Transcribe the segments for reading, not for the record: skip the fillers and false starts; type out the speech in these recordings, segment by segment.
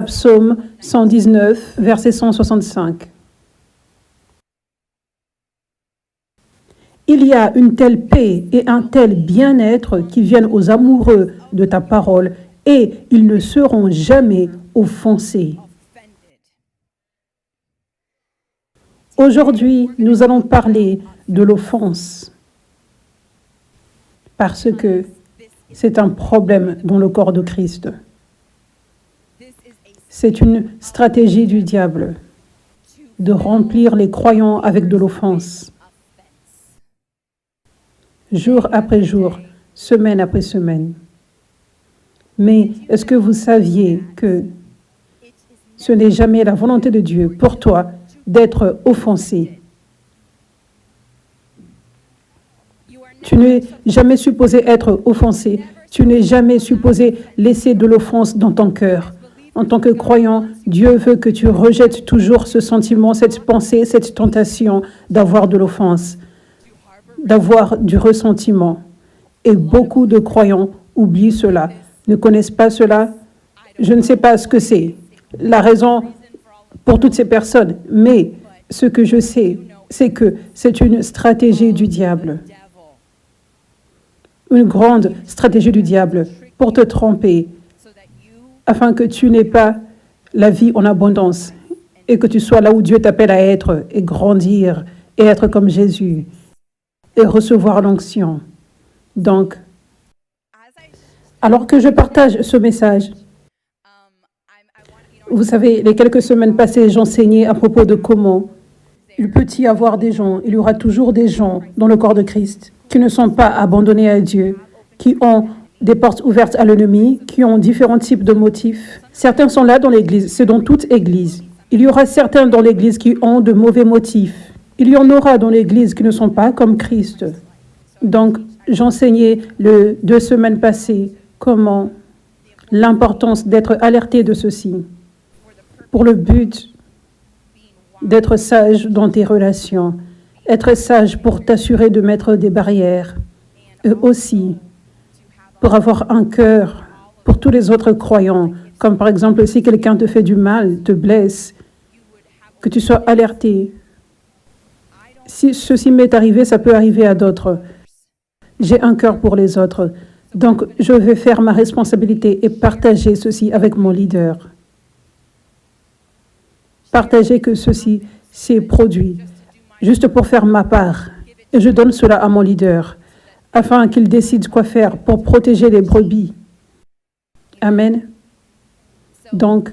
Psaume 119, verset 165. Il y a une telle paix et un tel bien-être qui viennent aux amoureux de ta parole et ils ne seront jamais offensés. Aujourd'hui, nous allons parler de l'offense parce que c'est un problème dans le corps de Christ. C'est une stratégie du diable de remplir les croyants avec de l'offense. Jour après jour, semaine après semaine. Mais est-ce que vous saviez que ce n'est jamais la volonté de Dieu pour toi d'être offensé? Tu n'es jamais supposé être offensé. Tu n'es jamais supposé laisser de l'offense dans ton cœur. En tant que croyant, Dieu veut que tu rejettes toujours ce sentiment, cette pensée, cette tentation d'avoir de l'offense, d'avoir du ressentiment. Et beaucoup de croyants oublient cela, ne connaissent pas cela. Je ne sais pas ce que c'est, la raison pour toutes ces personnes, mais ce que je sais, c'est que c'est une stratégie du diable. Une grande stratégie du diable pour te tromper, afin que tu n'aies pas la vie en abondance et que tu sois là où Dieu t'appelle à être et grandir et être comme Jésus et recevoir l'onction. Donc, alors que je partage ce message, vous savez, les quelques semaines passées, j'enseignais à propos de comment il peut y avoir des gens, il y aura toujours des gens dans le corps de Christ qui ne sont pas abandonnés à Dieu, qui ont des portes ouvertes à l'ennemi, qui ont différents types de motifs. Certains sont là dans l'Église, c'est dans toute Église. Il y aura certains dans l'Église qui ont de mauvais motifs. Il y en aura dans l'Église qui ne sont pas comme Christ. Donc, j'enseignais les 2 semaines passées comment l'importance d'être alerté de ceci, pour le but d'être sage dans tes relations, être sage pour t'assurer de mettre des barrières, et aussi pour avoir un cœur pour tous les autres croyants, comme par exemple si quelqu'un te fait du mal, te blesse, que tu sois alerté. Si ceci m'est arrivé, ça peut arriver à d'autres. J'ai un cœur pour les autres, donc je vais faire ma responsabilité et partager ceci avec mon leader. Partager que ceci s'est produit, juste pour faire ma part. Et je donne cela à mon leader, afin qu'il décide quoi faire pour protéger les brebis. Amen. Donc,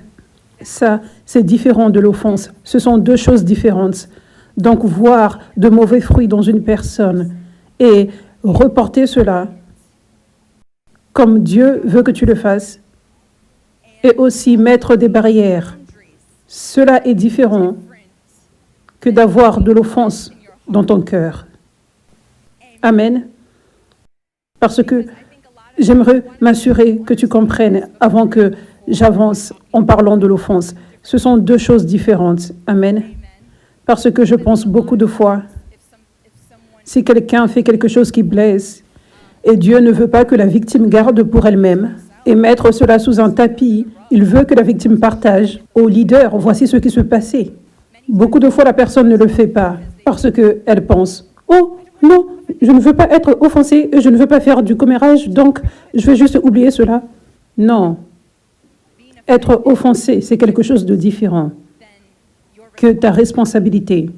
ça, c'est différent de l'offense. Ce sont 2 choses différentes. Donc, voir de mauvais fruits dans une personne et reporter cela comme Dieu veut que tu le fasses, et aussi mettre des barrières. Cela est différent que d'avoir de l'offense dans ton cœur. Amen. Parce que j'aimerais m'assurer que tu comprennes avant que j'avance en parlant de l'offense. Ce sont 2 choses différentes. Amen. Parce que je pense beaucoup de fois, si quelqu'un fait quelque chose qui blesse, et Dieu ne veut pas que la victime garde pour elle-même et mettre cela sous un tapis, il veut que la victime partage au leader, voici ce qui se passait. Beaucoup de fois, la personne ne le fait pas parce qu'elle pense, oh non, je ne veux pas être offensée, je ne veux pas faire du commérage, donc je vais juste oublier cela. Non. Être offensé, c'est quelque chose de différent que ta responsabilité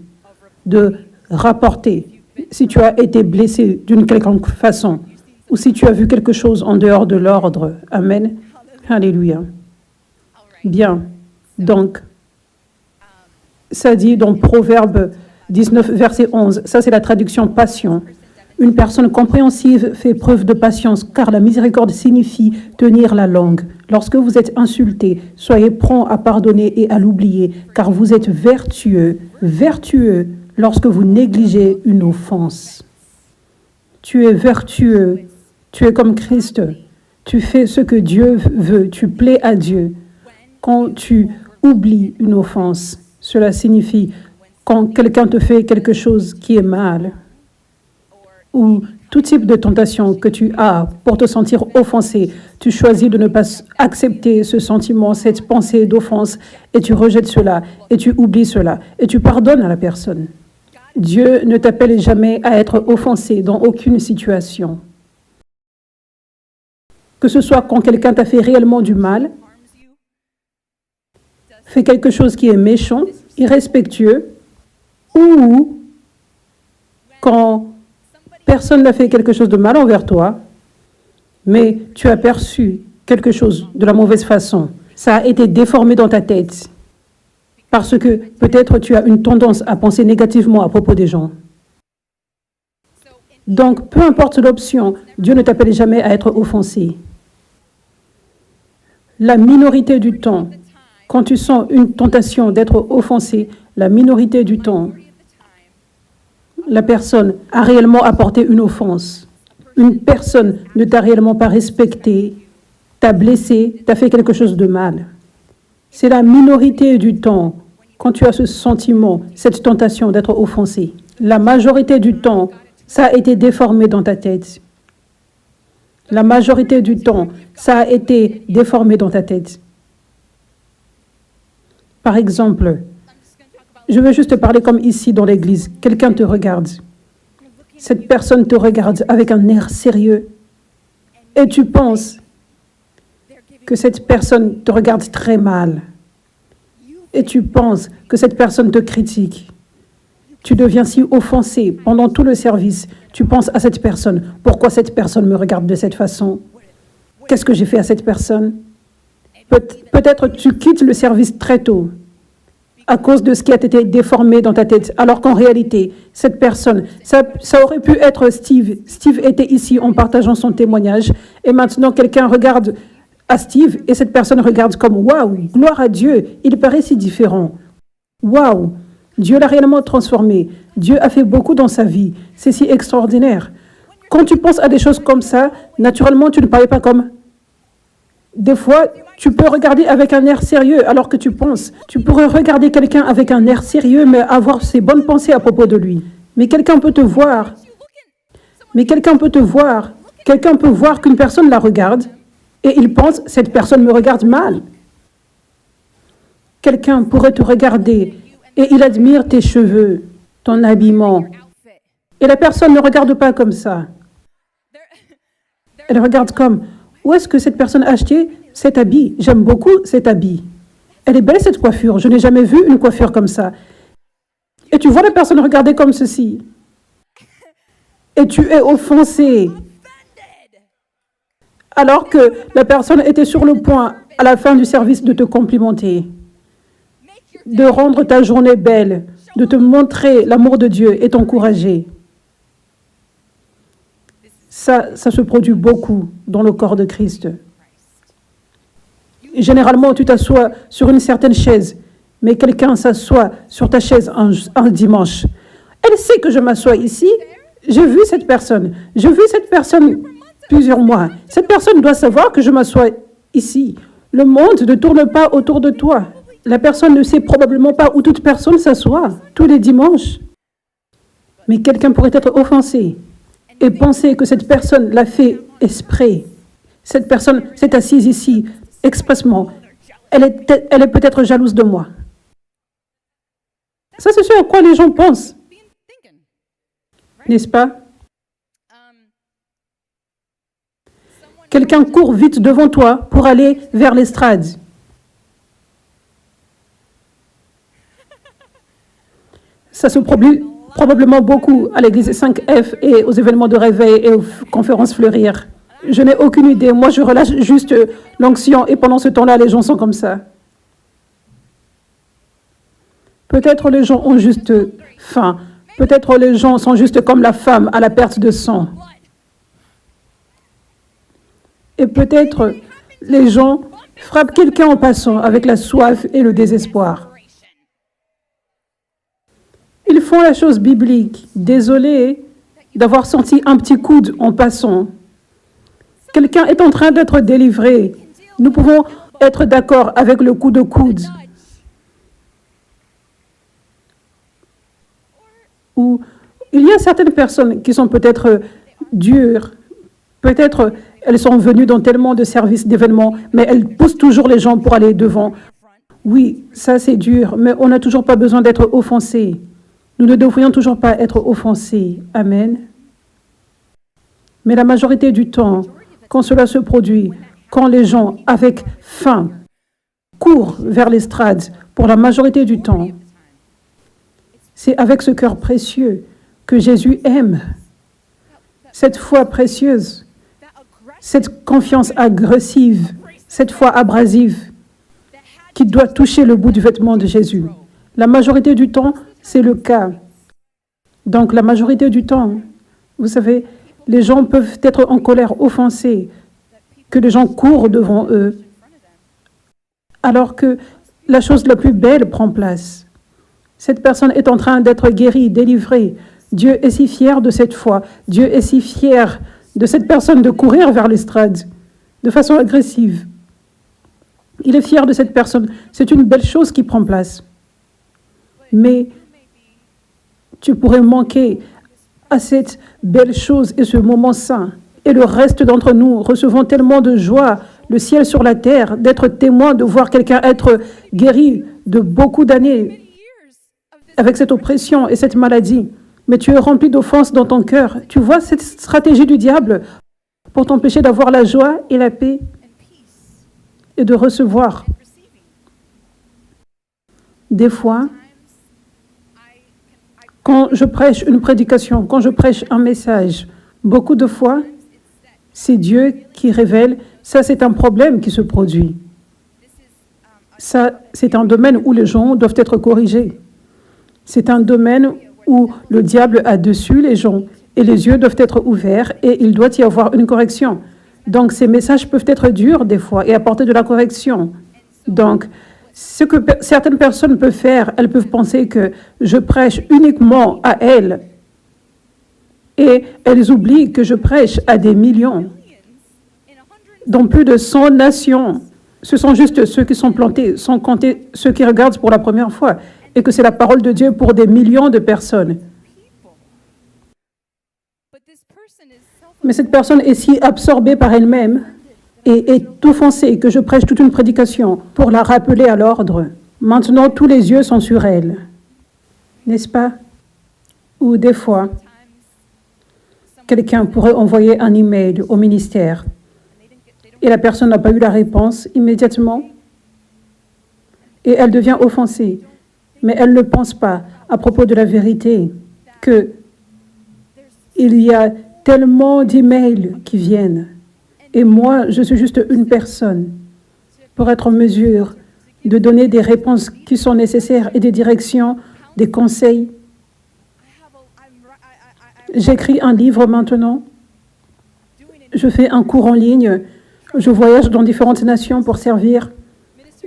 de rapporter si tu as été blessé d'une quelconque façon ou si tu as vu quelque chose en dehors de l'ordre. Amen. Alléluia. Bien. Donc, ça dit dans Proverbe 19, verset 11, ça c'est la traduction passion. Une personne compréhensive fait preuve de patience, car la miséricorde signifie tenir la langue. Lorsque vous êtes insulté, soyez prompt à pardonner et à l'oublier, car vous êtes vertueux lorsque vous négligez une offense. Tu es vertueux, tu es comme Christ, tu fais ce que Dieu veut, tu plais à Dieu. Quand tu oublies une offense, cela signifie quand quelqu'un te fait quelque chose qui est mal, ou Tout type de tentation que tu as pour te sentir offensé, tu choisis de ne pas accepter ce sentiment, cette pensée d'offense, et tu rejettes cela, et tu oublies cela, et tu pardonnes à la personne. Dieu ne t'appelle jamais à être offensé dans aucune situation. Que ce soit quand quelqu'un t'a fait réellement du mal, fait quelque chose qui est méchant, irrespectueux, ou quand personne n'a fait quelque chose de mal envers toi, mais tu as perçu quelque chose de la mauvaise façon. Ça a été déformé dans ta tête parce que peut-être tu as une tendance à penser négativement à propos des gens. Donc, peu importe l'option, Dieu ne t'appelle jamais à être offensé. La minorité du temps, quand tu sens une tentation d'être offensé, la minorité du temps, la personne a réellement apporté une offense. Une personne ne t'a réellement pas respecté, t'a blessé, t'a fait quelque chose de mal. C'est la minorité du temps quand tu as ce sentiment, cette tentation d'être offensé. La majorité du temps, ça a été déformé dans ta tête. La majorité du temps, ça a été déformé dans ta tête. Par exemple, je veux juste parler comme ici dans l'église. Quelqu'un te regarde. Cette personne te regarde avec un air sérieux. Et tu penses que cette personne te regarde très mal. Et tu penses que cette personne te critique. Tu deviens si offensé pendant tout le service. Tu penses à cette personne. Pourquoi cette personne me regarde de cette façon? Qu'est-ce que j'ai fait à cette personne? Peut-être tu quittes le service très tôt à cause de ce qui a été déformé dans ta tête, alors qu'en réalité, cette personne, ça aurait pu être Steve. Steve était ici en partageant son témoignage, et maintenant quelqu'un regarde à Steve, et cette personne regarde comme « Waouh, gloire à Dieu, il paraît si différent. Waouh, Dieu l'a réellement transformé. Dieu a fait beaucoup dans sa vie. C'est si extraordinaire. » Quand tu penses à des choses comme ça, naturellement, tu ne parles pas comme... Des fois, tu peux regarder avec un air sérieux alors que tu penses. Tu pourrais regarder quelqu'un avec un air sérieux, mais avoir ses bonnes pensées à propos de lui. Mais quelqu'un peut te voir. Quelqu'un peut voir qu'une personne la regarde et il pense, cette personne me regarde mal. Quelqu'un pourrait te regarder et il admire tes cheveux, ton habillement. Et la personne ne regarde pas comme ça. Elle regarde comme... Où est-ce que cette personne a acheté cet habit? J'aime beaucoup cet habit. Elle est belle cette coiffure. Je n'ai jamais vu une coiffure comme ça. Et tu vois la personne regarder comme ceci. Et tu es offensé. Alors que la personne était sur le point, à la fin du service, de te complimenter, de rendre ta journée belle, de te montrer l'amour de Dieu et t'encourager. Ça se produit beaucoup dans le corps de Christ. Généralement, tu t'assois sur une certaine chaise, mais quelqu'un s'assoit sur ta chaise un dimanche. Elle sait que je m'assois ici. J'ai vu cette personne plusieurs mois. Cette personne doit savoir que je m'assois ici. Le monde ne tourne pas autour de toi. La personne ne sait probablement pas où toute personne s'assoit tous les dimanches. Mais quelqu'un pourrait être offensé et penser que cette personne l'a fait exprès. Cette personne s'est assise ici expressément. Elle est peut-être jalouse de moi. Ça, c'est ce à quoi les gens pensent. N'est-ce pas? Quelqu'un court vite devant toi pour aller vers l'estrade. Ça se produit probablement beaucoup à l'église 5F et aux événements de réveil et aux conférences Fleurir. Je n'ai aucune idée. Moi, je relâche juste l'onction et pendant ce temps-là, les gens sont comme ça. Peut-être les gens ont juste faim. Peut-être les gens sont juste comme la femme à la perte de sang. Et peut-être les gens frappent quelqu'un en passant avec la soif et le désespoir. Ils font la chose biblique. Désolé d'avoir senti un petit coude en passant. Quelqu'un est en train d'être délivré. Nous pouvons être d'accord avec le coup de coude. Ou il y a certaines personnes qui sont peut-être dures. Peut-être elles sont venues dans tellement de services d'événements, mais elles poussent toujours les gens pour aller devant. Oui, ça c'est dur, mais on n'a toujours pas besoin d'être offensé. Nous ne devrions toujours pas être offensés. Amen. Mais la majorité du temps, quand cela se produit, quand les gens avec faim courent vers l'estrade, pour la majorité du temps, c'est avec ce cœur précieux que Jésus aime. Cette foi précieuse, cette confiance agressive, cette foi abrasive qui doit toucher le bout du vêtement de Jésus. La majorité du temps, c'est le cas. Donc la majorité du temps, vous savez, les gens peuvent être en colère, offensés, que les gens courent devant eux, alors que la chose la plus belle prend place. Cette personne est en train d'être guérie, délivrée. Dieu est si fier de cette foi. Dieu est si fier de cette personne de courir vers l'estrade de façon agressive. Il est fier de cette personne. C'est une belle chose qui prend place. Mais tu pourrais manquer à cette belle chose et ce moment saint. Et le reste d'entre nous recevons tellement de joie, le ciel sur la terre, d'être témoin, de voir quelqu'un être guéri de beaucoup d'années avec cette oppression et cette maladie. Mais tu es rempli d'offenses dans ton cœur. Tu vois cette stratégie du diable pour t'empêcher d'avoir la joie et la paix et de recevoir. Des fois, quand je prêche une prédication, quand je prêche un message, beaucoup de fois, c'est Dieu qui révèle, ça c'est un problème qui se produit. Ça, c'est un domaine où les gens doivent être corrigés. C'est un domaine où le diable a dessus les gens et les yeux doivent être ouverts et il doit y avoir une correction. Donc, ces messages peuvent être durs des fois et apporter de la correction. Donc, ce que certaines personnes peuvent faire, elles peuvent penser que je prêche uniquement à elles et elles oublient que je prêche à des millions dans plus de 100 nations. Ce sont juste ceux qui sont plantés, sans compter ceux qui regardent pour la première fois, et que c'est la parole de Dieu pour des millions de personnes. Mais cette personne est si absorbée par elle-même et est offensée que je prêche toute une prédication pour la rappeler à l'ordre. Maintenant, tous les yeux sont sur elle, n'est-ce pas? Ou des fois, quelqu'un pourrait envoyer un email au ministère et la personne n'a pas eu la réponse immédiatement et elle devient offensée. Mais elle ne pense pas à propos de la vérité qu'il y a tellement d'emails qui viennent. Et moi, je suis juste une personne pour être en mesure de donner des réponses qui sont nécessaires et des directions, des conseils. J'écris un livre maintenant. Je fais un cours en ligne. Je voyage dans différentes nations pour servir.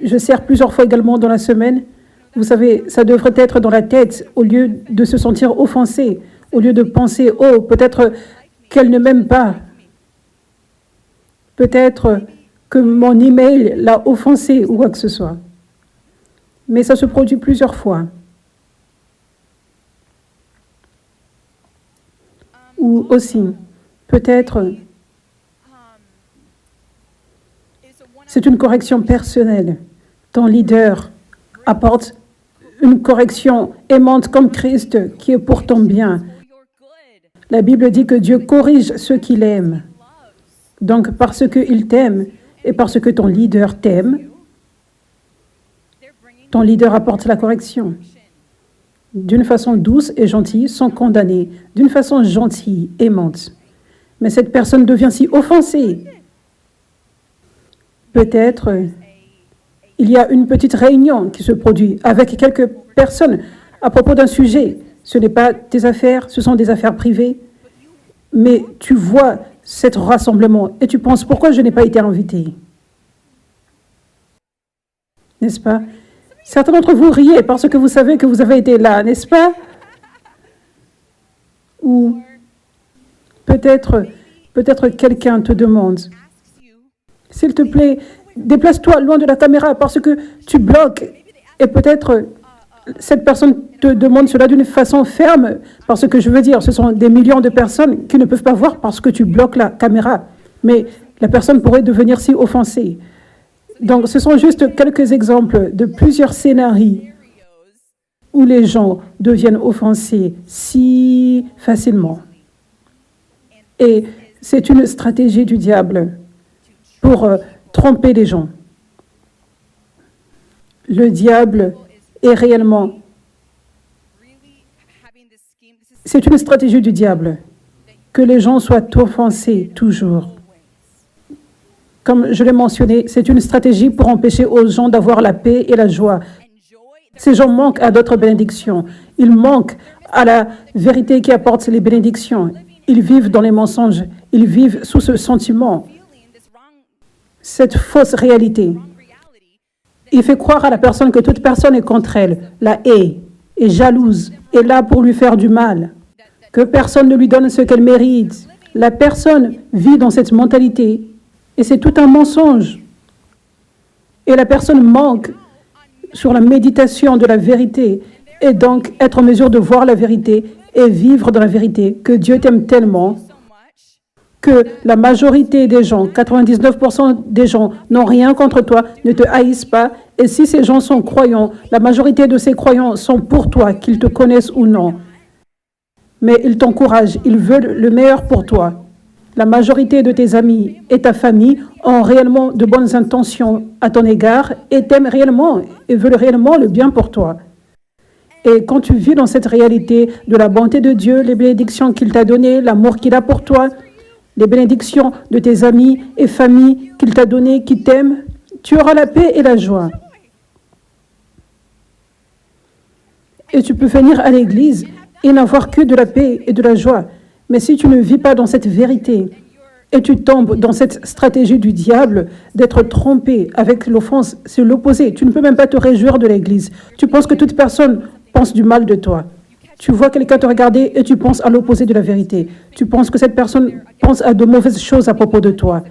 Je sers plusieurs fois également dans la semaine. Vous savez, ça devrait être dans la tête au lieu de se sentir offensé, au lieu de penser, oh, peut-être qu'elle ne m'aime pas. Peut-être que mon email l'a offensé ou quoi que ce soit. Mais ça se produit plusieurs fois. Ou aussi, peut-être, c'est une correction personnelle. Ton leader apporte une correction aimante comme Christ qui est pour ton bien. La Bible dit que Dieu corrige ceux qu'il aime. Donc, parce qu'il t'aime et parce que ton leader t'aime, ton leader apporte la correction. D'une façon douce et gentille, sans condamner. D'une façon gentille, aimante. Mais cette personne devient si offensée. Peut-être il y a une petite réunion qui se produit avec quelques personnes à propos d'un sujet. Ce n'est pas tes affaires, ce sont des affaires privées. Mais tu vois cet rassemblement et tu penses, pourquoi je n'ai pas été invité? N'est-ce pas? Certains d'entre vous riez parce que vous savez que vous avez été là, n'est-ce pas? Ou peut-être quelqu'un te demande, s'il te plaît, déplace-toi loin de la caméra parce que tu bloques. Et peut-être Cette personne te demande cela d'une façon ferme, parce que je veux dire, ce sont des millions de personnes qui ne peuvent pas voir parce que tu bloques la caméra. Mais la personne pourrait devenir si offensée. Donc, ce sont juste quelques exemples de plusieurs scénarios où les gens deviennent offensés si facilement. Et c'est une stratégie du diable pour tromper les gens. Le diable est réellement... C'est une stratégie du diable que les gens soient offensés toujours. Comme je l'ai mentionné, c'est une stratégie pour empêcher aux gens d'avoir la paix et la joie. Ces gens manquent à d'autres bénédictions. Ils manquent à la vérité qui apporte les bénédictions. Ils vivent dans les mensonges. Ils vivent sous ce sentiment, cette fausse réalité. Il fait croire à la personne que toute personne est contre elle, la hait, est jalouse, est là pour lui faire du mal, que personne ne lui donne ce qu'elle mérite. La personne vit dans cette mentalité et c'est tout un mensonge. Et la personne manque sur la méditation de la vérité et donc être en mesure de voir la vérité et vivre dans la vérité, que Dieu t'aime tellement que la majorité des gens, 99% des gens n'ont rien contre toi, ne te haïssent pas. Et si ces gens sont croyants, la majorité de ces croyants sont pour toi, qu'ils te connaissent ou non. Mais ils t'encouragent, ils veulent le meilleur pour toi. La majorité de tes amis et ta famille ont réellement de bonnes intentions à ton égard et t'aiment réellement et veulent réellement le bien pour toi. Et quand tu vis dans cette réalité de la bonté de Dieu, les bénédictions qu'il t'a données, l'amour qu'il a pour toi, les bénédictions de tes amis et familles qu'il t'a données, qui t'aiment, tu auras la paix et la joie. Et tu peux venir à l'église et n'avoir que de la paix et de la joie. Mais si tu ne vis pas dans cette vérité et tu tombes dans cette stratégie du diable d'être trompé avec l'offense, c'est l'opposé. Tu ne peux même pas te réjouir de l'église. Tu penses que toute personne pense du mal de toi. Tu vois quelqu'un te regarder et tu penses à l'opposé de la vérité. Tu penses que cette personne pense à de mauvaises choses à propos de toi.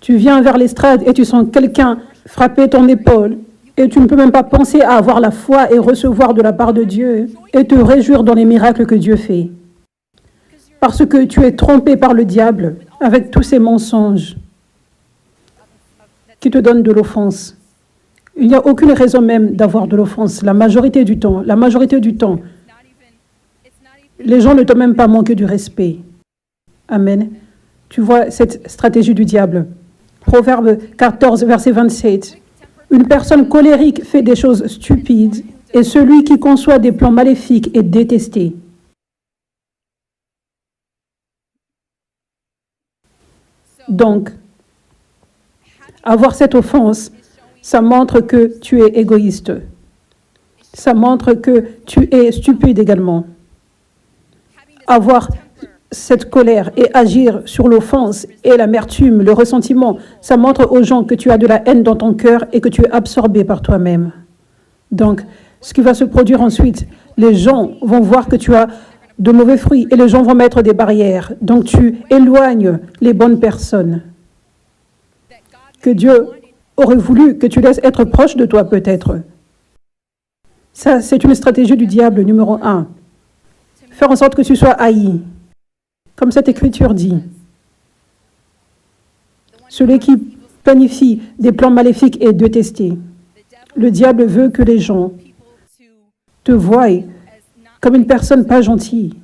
Tu viens vers l'estrade et tu sens quelqu'un frapper ton épaule et tu ne peux même pas penser à avoir la foi et recevoir de la part de Dieu et te réjouir dans les miracles que Dieu fait. Parce que tu es trompé par le diable avec tous ces mensonges qui te donnent de l'offense. Il n'y a aucune raison même d'avoir de l'offense. La majorité du temps, les gens ne t'ont même pas manqué du respect. Amen. Tu vois cette stratégie du diable. Proverbe 14, verset 27. Une personne colérique fait des choses stupides et celui qui conçoit des plans maléfiques est détesté. Donc, avoir cette offense, ça montre que tu es égoïste. Ça montre que tu es stupide également. Avoir cette colère et agir sur l'offense et l'amertume, le ressentiment, ça montre aux gens que tu as de la haine dans ton cœur et que tu es absorbé par toi-même. Donc, ce qui va se produire ensuite, les gens vont voir que tu as de mauvais fruits et les gens vont mettre des barrières. Donc, tu éloignes les bonnes personnes que Dieu aurait voulu que tu laisses être proche de toi peut-être. Ça, c'est une stratégie du diable numéro 1. Faire en sorte que tu sois haï. Comme cette écriture dit. Celui qui planifie des plans maléfiques est détesté. Le diable veut que les gens te voient comme une personne pas gentille.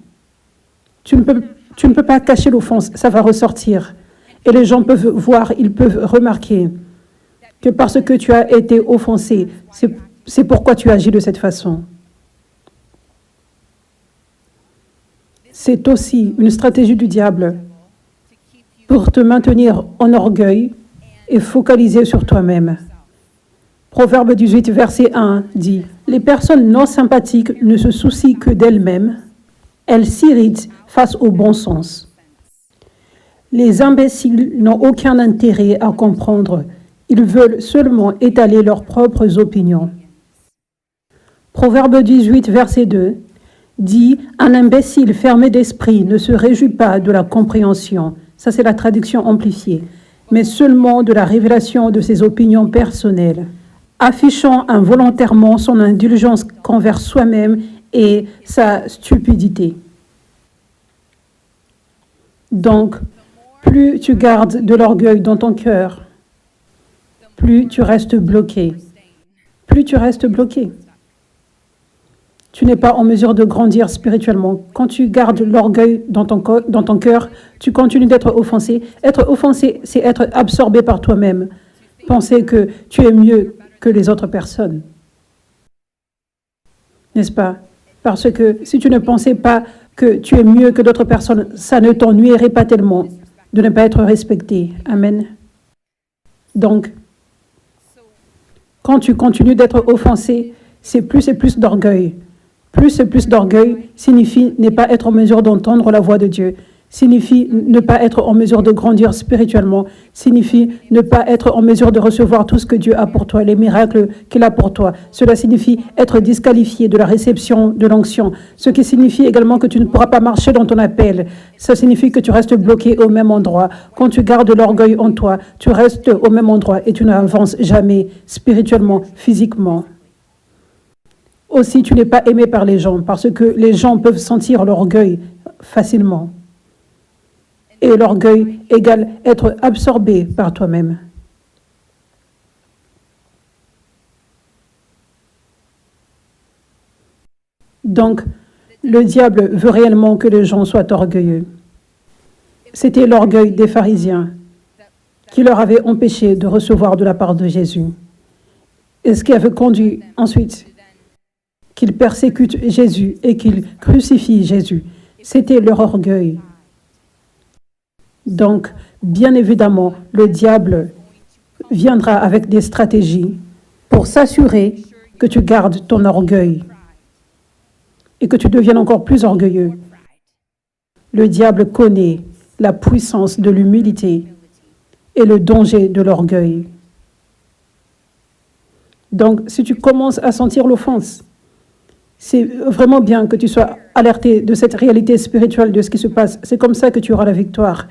Tu ne peux pas cacher l'offense, ça va ressortir. Et les gens peuvent voir, ils peuvent remarquer que parce que tu as été offensé, c'est pourquoi tu agis de cette façon. C'est aussi une stratégie du diable pour te maintenir en orgueil et focalisé sur toi-même. Proverbe 18, verset 1 dit « Les personnes non sympathiques ne se soucient que d'elles-mêmes, elles s'irritent face au bon sens. Les imbéciles n'ont aucun intérêt à comprendre, ils veulent seulement étaler leurs propres opinions. » Proverbe 18, verset 2 dit « Un imbécile fermé d'esprit ne se réjouit pas de la compréhension ». Ça, c'est la traduction amplifiée. Mais seulement de la révélation de ses opinions personnelles. affichant involontairement son indulgence qu'envers soi-même et sa stupidité. Donc, plus tu gardes de l'orgueil dans ton cœur, plus tu restes bloqué. Plus tu restes bloqué. Tu n'es pas en mesure de grandir spirituellement. Quand tu gardes l'orgueil dans ton cœur, tu continues d'être offensé. Être offensé, c'est être absorbé par toi-même. Penser que tu es mieux que les autres personnes. N'est-ce pas? Parce que si tu ne pensais pas que tu es mieux que d'autres personnes, ça ne t'ennuierait pas tellement de ne pas être respecté. Amen. Donc, quand tu continues d'être offensé, c'est plus et plus d'orgueil. Plus et plus d'orgueil signifie ne pas être en mesure d'entendre la voix de Dieu, signifie ne pas être en mesure de grandir spirituellement, signifie ne pas être en mesure de recevoir tout ce que Dieu a pour toi, les miracles qu'il a pour toi. Cela signifie être disqualifié de la réception de l'onction, ce qui signifie également que tu ne pourras pas marcher dans ton appel. Ça signifie que tu restes bloqué au même endroit. Quand tu gardes l'orgueil en toi, tu restes au même endroit et tu n'avances jamais spirituellement, physiquement. Aussi, tu n'es pas aimé par les gens parce que les gens peuvent sentir l'orgueil facilement. Et l'orgueil égale être absorbé par toi-même. Donc, le diable veut réellement que les gens soient orgueilleux. C'était l'orgueil des pharisiens qui leur avait empêché de recevoir de la part de Jésus. Et ce qui avait conduit ensuite qu'ils persécutent Jésus et qu'ils crucifient Jésus. C'était leur orgueil. Donc, bien évidemment, le diable viendra avec des stratégies pour s'assurer que tu gardes ton orgueil et que tu deviennes encore plus orgueilleux. Le diable connaît la puissance de l'humilité et le danger de l'orgueil. Donc, si tu commences à sentir l'offense, c'est vraiment bien que tu sois alerté de cette réalité spirituelle de ce qui se passe. C'est comme ça que tu auras la victoire.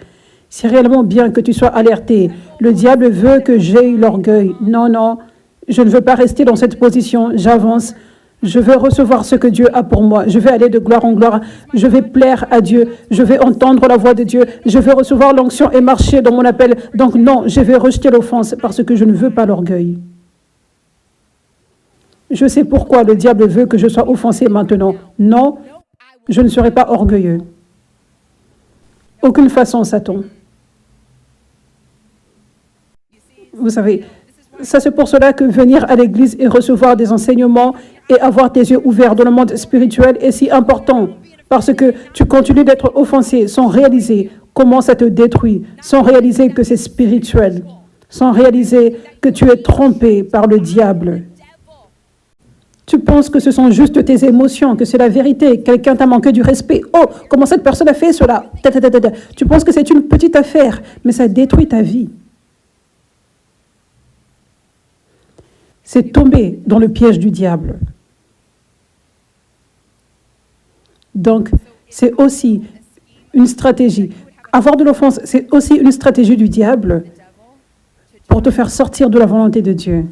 C'est réellement bien que tu sois alerté. Le diable veut que j'aie l'orgueil. Non, non, je ne veux pas rester dans cette position. J'avance. Je veux recevoir ce que Dieu a pour moi. Je vais aller de gloire en gloire. Je vais plaire à Dieu. Je vais entendre la voix de Dieu. Je vais recevoir l'onction et marcher dans mon appel. Donc non, je vais rejeter l'offense parce que je ne veux pas l'orgueil. Je sais pourquoi le diable veut que je sois offensé maintenant. Non, je ne serai pas orgueilleux. Aucune façon, Satan. Vous savez, ça c'est pour cela que venir à l'église et recevoir des enseignements et avoir tes yeux ouverts dans le monde spirituel est si important. Parce que tu continues d'être offensé sans réaliser comment ça te détruit, sans réaliser que c'est spirituel, sans réaliser que tu es trompé par le diable. Tu penses que ce sont juste tes émotions, que c'est la vérité. Quelqu'un t'a manqué du respect. Oh, comment cette personne a fait cela? Tu penses que c'est une petite affaire, mais ça détruit ta vie. C'est tomber dans le piège du diable. Donc, c'est aussi une stratégie. Avoir de l'offense, c'est aussi une stratégie du diable pour te faire sortir de la volonté de Dieu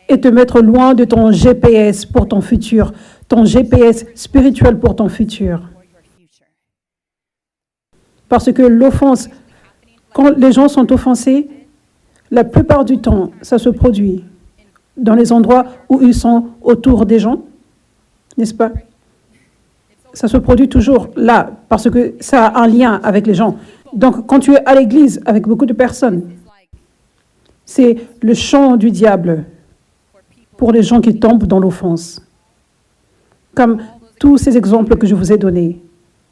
et te mettre loin de ton GPS pour ton futur, ton GPS spirituel pour ton futur. Parce que l'offense, quand les gens sont offensés, la plupart du temps, ça se produit dans les endroits où ils sont autour des gens, n'est-ce pas? Ça se produit toujours là, parce que ça a un lien avec les gens. Donc, quand tu es à l'église avec beaucoup de personnes, c'est le champ du diable pour les gens qui tombent dans l'offense. Comme tous ces exemples que je vous ai donnés.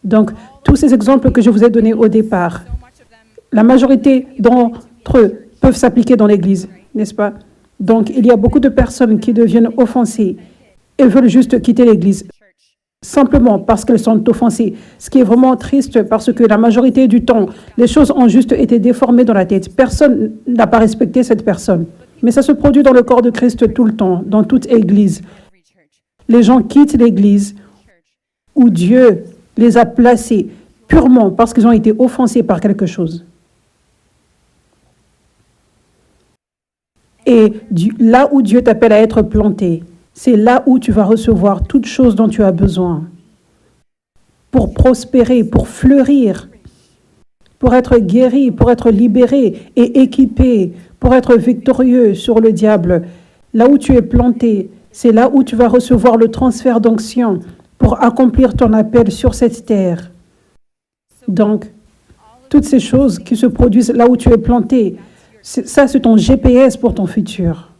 Donc, tous ces exemples que je vous ai donnés au départ, la majorité d'entre eux peuvent s'appliquer dans l'Église, n'est-ce pas? Donc, il y a beaucoup de personnes qui deviennent offensées et veulent juste quitter l'Église, simplement parce qu'elles sont offensées. Ce qui est vraiment triste parce que la majorité du temps, les choses ont juste été déformées dans la tête. Personne n'a pas respecté cette personne. Mais ça se produit dans le corps de Christ tout le temps, dans toute Église. Les gens quittent l'Église où Dieu les a placés purement parce qu'ils ont été offensés par quelque chose. Et là où Dieu t'appelle à être planté, c'est là où tu vas recevoir toutes choses dont tu as besoin pour prospérer, pour fleurir, pour être guéri, pour être libéré et équipé, pour être victorieux sur le diable. Là où tu es planté, c'est là où tu vas recevoir le transfert d'onction pour accomplir ton appel sur cette terre. Donc, toutes ces choses qui se produisent là où tu es planté, ça c'est ton GPS pour ton futur.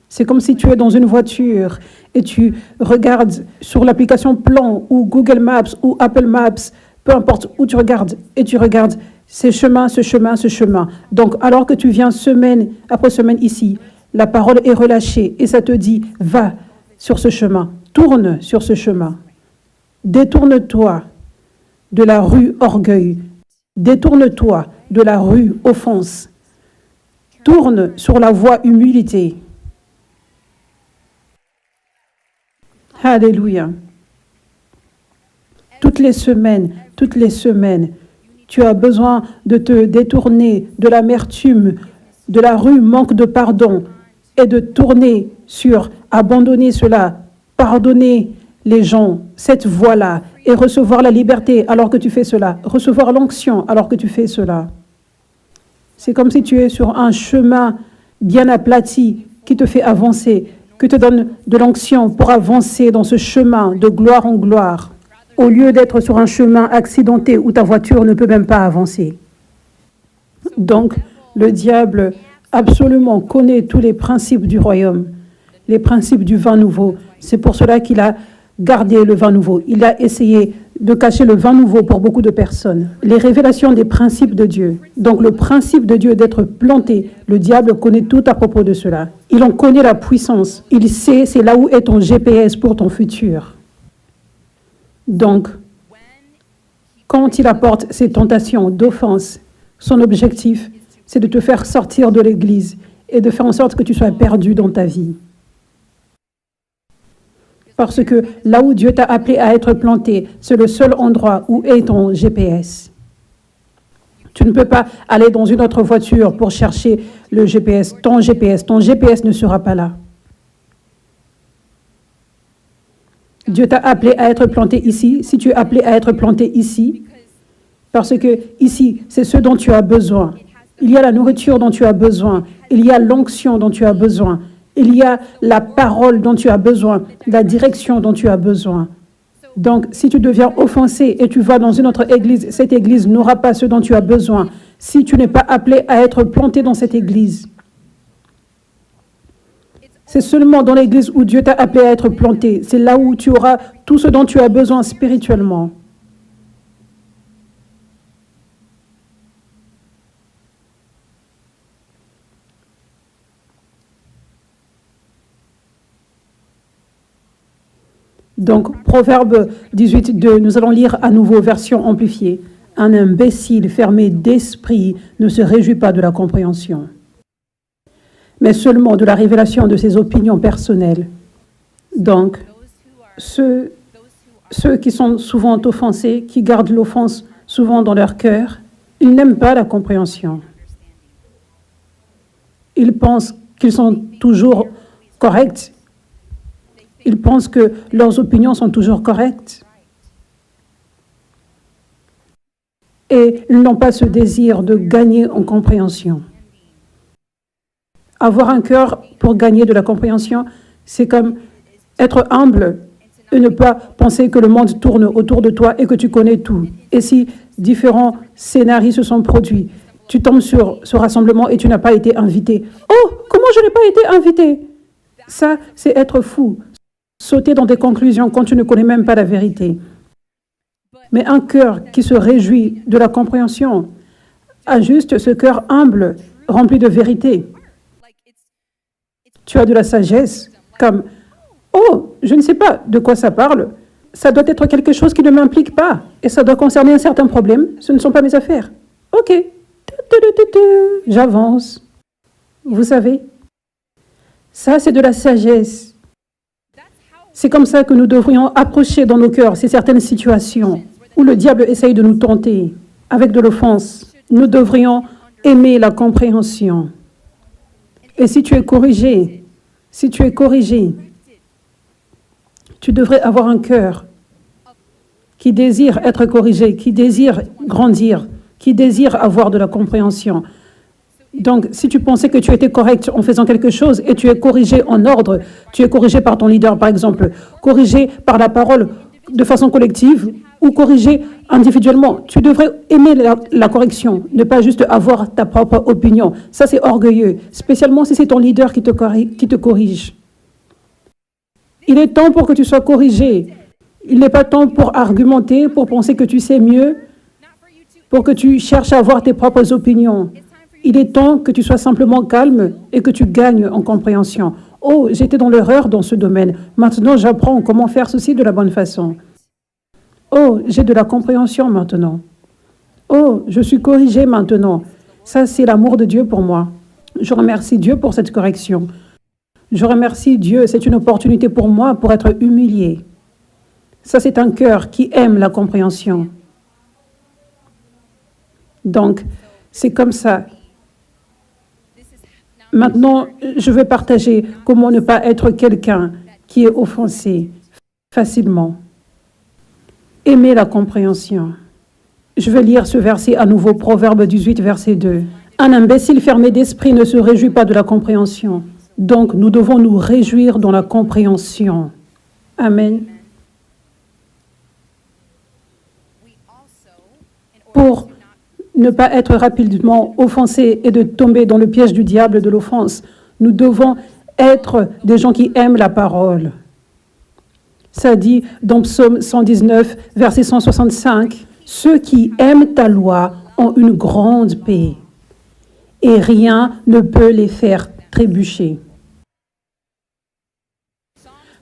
C'est comme si tu es dans une voiture et tu regardes sur l'application Plan ou Google Maps ou Apple Maps, peu importe où tu regardes, et tu regardes ces chemins, ce chemin, ce chemin. Donc, alors que tu viens semaine après semaine ici, la parole est relâchée et ça te dit, va sur ce chemin, tourne sur ce chemin, détourne-toi de la rue orgueil, détourne-toi de la rue offense, tourne sur la voie humilité. Alléluia. Toutes les semaines, tu as besoin de te détourner de l'amertume, de la rue manque de pardon et de tourner sur abandonner cela, pardonner les gens, cette voie-là, et recevoir la liberté alors que tu fais cela, recevoir l'onction alors que tu fais cela. C'est comme si tu es sur un chemin bien aplati qui te fait avancer, que te donne de l'onction pour avancer dans ce chemin de gloire en gloire, au lieu d'être sur un chemin accidenté où ta voiture ne peut même pas avancer. Donc, le diable absolument connaît tous les principes du royaume, les principes du vin nouveau. C'est pour cela qu'il a gardé le vin nouveau. Il a essayé de cacher le vin nouveau pour beaucoup de personnes. Les révélations des principes de Dieu. Donc le principe de Dieu d'être planté, le diable connaît tout à propos de cela. Il en connaît la puissance. Il sait c'est là où est ton GPS pour ton futur. Donc, quand il apporte ces tentations d'offense, son objectif, c'est de te faire sortir de l'Église et de faire en sorte que tu sois perdu dans ta vie. Parce que là où Dieu t'a appelé à être planté, c'est le seul endroit où est ton GPS. Tu ne peux pas aller dans une autre voiture pour chercher le GPS, ton GPS. Ton GPS ne sera pas là. Dieu t'a appelé à être planté ici. Si tu es appelé à être planté ici, parce que ici, c'est ce dont tu as besoin. Il y a la nourriture dont tu as besoin. Il y a l'onction dont tu as besoin. Il y a la parole dont tu as besoin, la direction dont tu as besoin. Donc, si tu deviens offensé et tu vas dans une autre église, cette église n'aura pas ce dont tu as besoin. Si tu n'es pas appelé à être planté dans cette église, c'est seulement dans l'église où Dieu t'a appelé à être planté. C'est là où tu auras tout ce dont tu as besoin spirituellement. Donc, Proverbe 18:2, nous allons lire à nouveau version amplifiée. Un imbécile fermé d'esprit ne se réjouit pas de la compréhension, mais seulement de la révélation de ses opinions personnelles. Donc, ceux qui sont souvent offensés, qui gardent l'offense souvent dans leur cœur, ils n'aiment pas la compréhension. Ils pensent qu'ils sont toujours corrects. Ils pensent que leurs opinions sont toujours correctes. Et ils n'ont pas ce désir de gagner en compréhension. Avoir un cœur pour gagner de la compréhension, c'est comme être humble et ne pas penser que le monde tourne autour de toi et que tu connais tout. Et si différents scénarios se sont produits, tu tombes sur ce rassemblement et tu n'as pas été invité. Oh, comment je n'ai pas été invité? Ça, c'est être fou. Sauter dans des conclusions quand tu ne connais même pas la vérité. Mais un cœur qui se réjouit de la compréhension a juste ce cœur humble, rempli de vérité. Tu as de la sagesse, comme « Oh, je ne sais pas de quoi ça parle. Ça doit être quelque chose qui ne m'implique pas et ça doit concerner un certain problème. Ce ne sont pas mes affaires. Ok, j'avance. » Vous savez, ça c'est de la sagesse. C'est comme ça que nous devrions approcher dans nos cœurs ces certaines situations où le diable essaye de nous tenter avec de l'offense. Nous devrions aimer la compréhension. Et si tu es corrigé, tu devrais avoir un cœur qui désire être corrigé, qui désire grandir, qui désire avoir de la compréhension. Donc, si tu pensais que tu étais correct en faisant quelque chose et tu es corrigé en ordre, tu es corrigé par ton leader, par exemple, corrigé par la parole de façon collective ou corrigé individuellement, tu devrais aimer la correction, ne pas juste avoir ta propre opinion. Ça, c'est orgueilleux, spécialement si c'est ton leader qui te corrige. Il est temps pour que tu sois corrigé. Il n'est pas temps pour argumenter, pour penser que tu sais mieux, pour que tu cherches à avoir tes propres opinions. Il est temps que tu sois simplement calme et que tu gagnes en compréhension. Oh, j'étais dans l'erreur dans ce domaine. Maintenant, j'apprends comment faire ceci de la bonne façon. Oh, j'ai de la compréhension maintenant. Oh, je suis corrigé maintenant. Ça, c'est l'amour de Dieu pour moi. Je remercie Dieu pour cette correction. Je remercie Dieu, c'est une opportunité pour moi pour être humilié. Ça, c'est un cœur qui aime la compréhension. Donc, c'est comme ça. Maintenant, je vais partager comment ne pas être quelqu'un qui est offensé facilement. Aimer la compréhension. Je vais lire ce verset à nouveau, Proverbe 18, verset 2. Un imbécile fermé d'esprit ne se réjouit pas de la compréhension. Donc, nous devons nous réjouir dans la compréhension. Amen. Pour ne pas être rapidement offensé et de tomber dans le piège du diable de l'offense, nous devons être des gens qui aiment la parole. Ça dit dans Psaume 119, verset 165, « Ceux qui aiment ta loi ont une grande paix, et rien ne peut les faire trébucher. »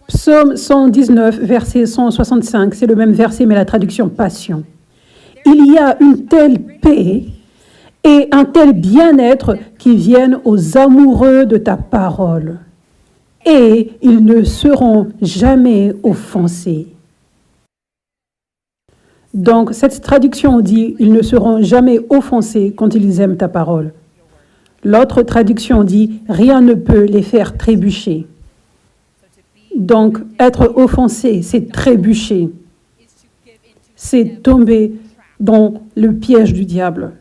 Psaume 119, verset 165, c'est le même verset, mais la traduction Passion. Il y a une telle paix et un tel bien-être qui viennent aux amoureux de ta parole. Et ils ne seront jamais offensés. Donc, cette traduction dit « ils ne seront jamais offensés quand ils aiment ta parole ». L'autre traduction dit « rien ne peut les faire trébucher ». Donc, être offensé, c'est trébucher. C'est tomber dans le piège du diable.